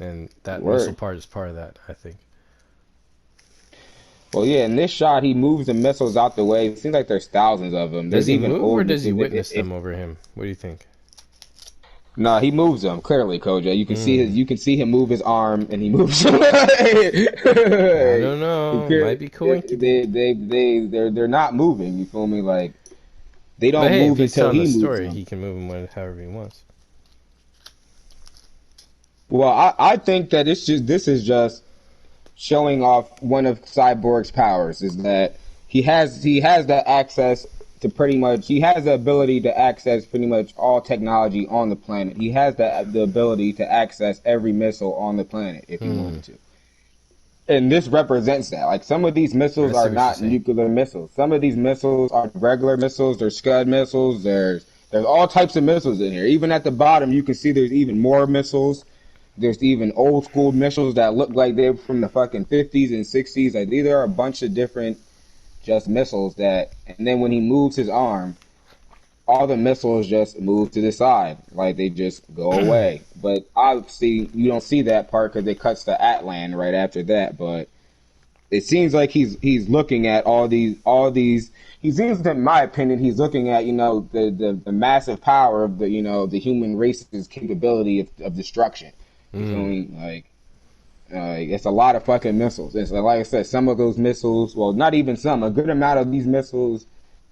A: and that missile
B: word.
A: part is part of that. I think.
B: Well, yeah, in this shot, he moves the missiles out the way. It seems like there's thousands of them.
A: Does
B: There's
A: he
B: even
A: move or
B: old
A: does he
B: missiles.
A: witness them over him? What do you think?
B: No, he moves them clearly, Kojay.
A: Hmm.
B: You can see him move his arm, and he moves.
A: I don't know. Might be coincidence.
B: They're not moving. You feel me? Like they
A: But
B: don't
A: hey, if
B: move
A: he's
B: until
A: telling the
B: he moves
A: story,
B: them.
A: he can move him however he wants.
B: Well, I think that this is just showing off one of Cyborg's powers is that he has the access to pretty much he has the ability to access pretty much all technology on the planet. He has the ability to access every missile on the planet if he
A: Hmm.
B: wanted to. And this represents that. Like some of these
A: I
B: missiles
A: see
B: are
A: what you're
B: not
A: saying.
B: nuclear missiles. Some of these missiles are regular missiles. They're Scud missiles. There's all types of missiles in here. Even at the bottom, you can see there's even more missiles. There's even old school missiles that look like they're from the fucking 50s and 60s. Like these are a bunch of different just missiles that. And then when he moves his arm, all the missiles just move to the side, like they just go away. But obviously, you don't see that part because it cuts to Atlan right after that. But it seems like he's looking at all these. He seems, in my opinion, he's looking at the massive power of the the human race's capability of destruction. You feel
A: Hmm.
B: me? Like It's a lot of fucking missiles. It's like I said, some of those missiles, well, not even some, a good amount of these missiles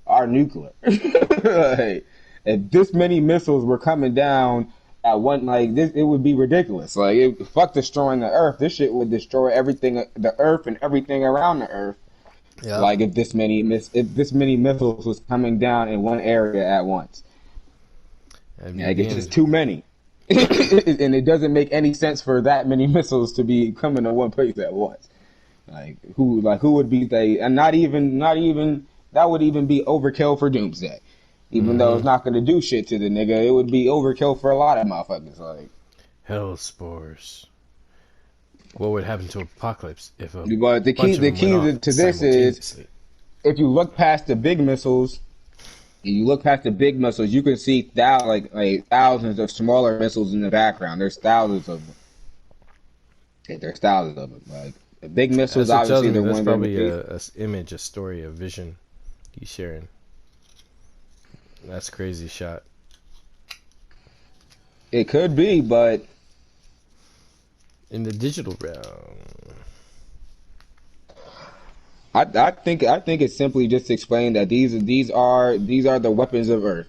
B: are nuclear. Like, if this many missiles were coming down at one, like this, it would be ridiculous. Like, fuck destroying the Earth. This shit would destroy everything, the Earth and everything around the Earth.
A: Yeah.
B: Like, if this many missiles was coming down in one area at once. Like, it's just too many. And it doesn't make any sense for that many missiles to be coming to one place at once. Who would be they? And not even that would even be overkill for Doomsday. Even though it's not gonna do shit to the nigga, it would be overkill for a lot of motherfuckers. Like,
A: hell spores. What would happen to Apocalypse if a
B: but the key to this is, if you look past the big missiles, you can see thousands of smaller missiles in the background. There's thousands of them. There's thousands of them. Like, the big missiles, obviously, the
A: that's
B: ones
A: probably a image, a story, a vision he's sharing. That's crazy shot.
B: It could be, but
A: In the digital realm,
B: I think it's simply just explained that these are the weapons of Earth.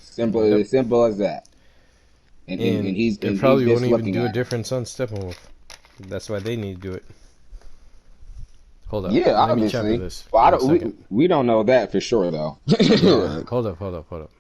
B: Simple as that. And he's
A: it
B: and
A: probably
B: he's
A: won't
B: just
A: even
B: looking
A: do a
B: at it.
A: difference on Steppenwolf. That's why they need to do it. Hold up.
B: Yeah,
A: Let me check
B: obviously.
A: this.
B: Well,
A: One second.
B: we don't know that for sure though.
A: Yeah, hold up.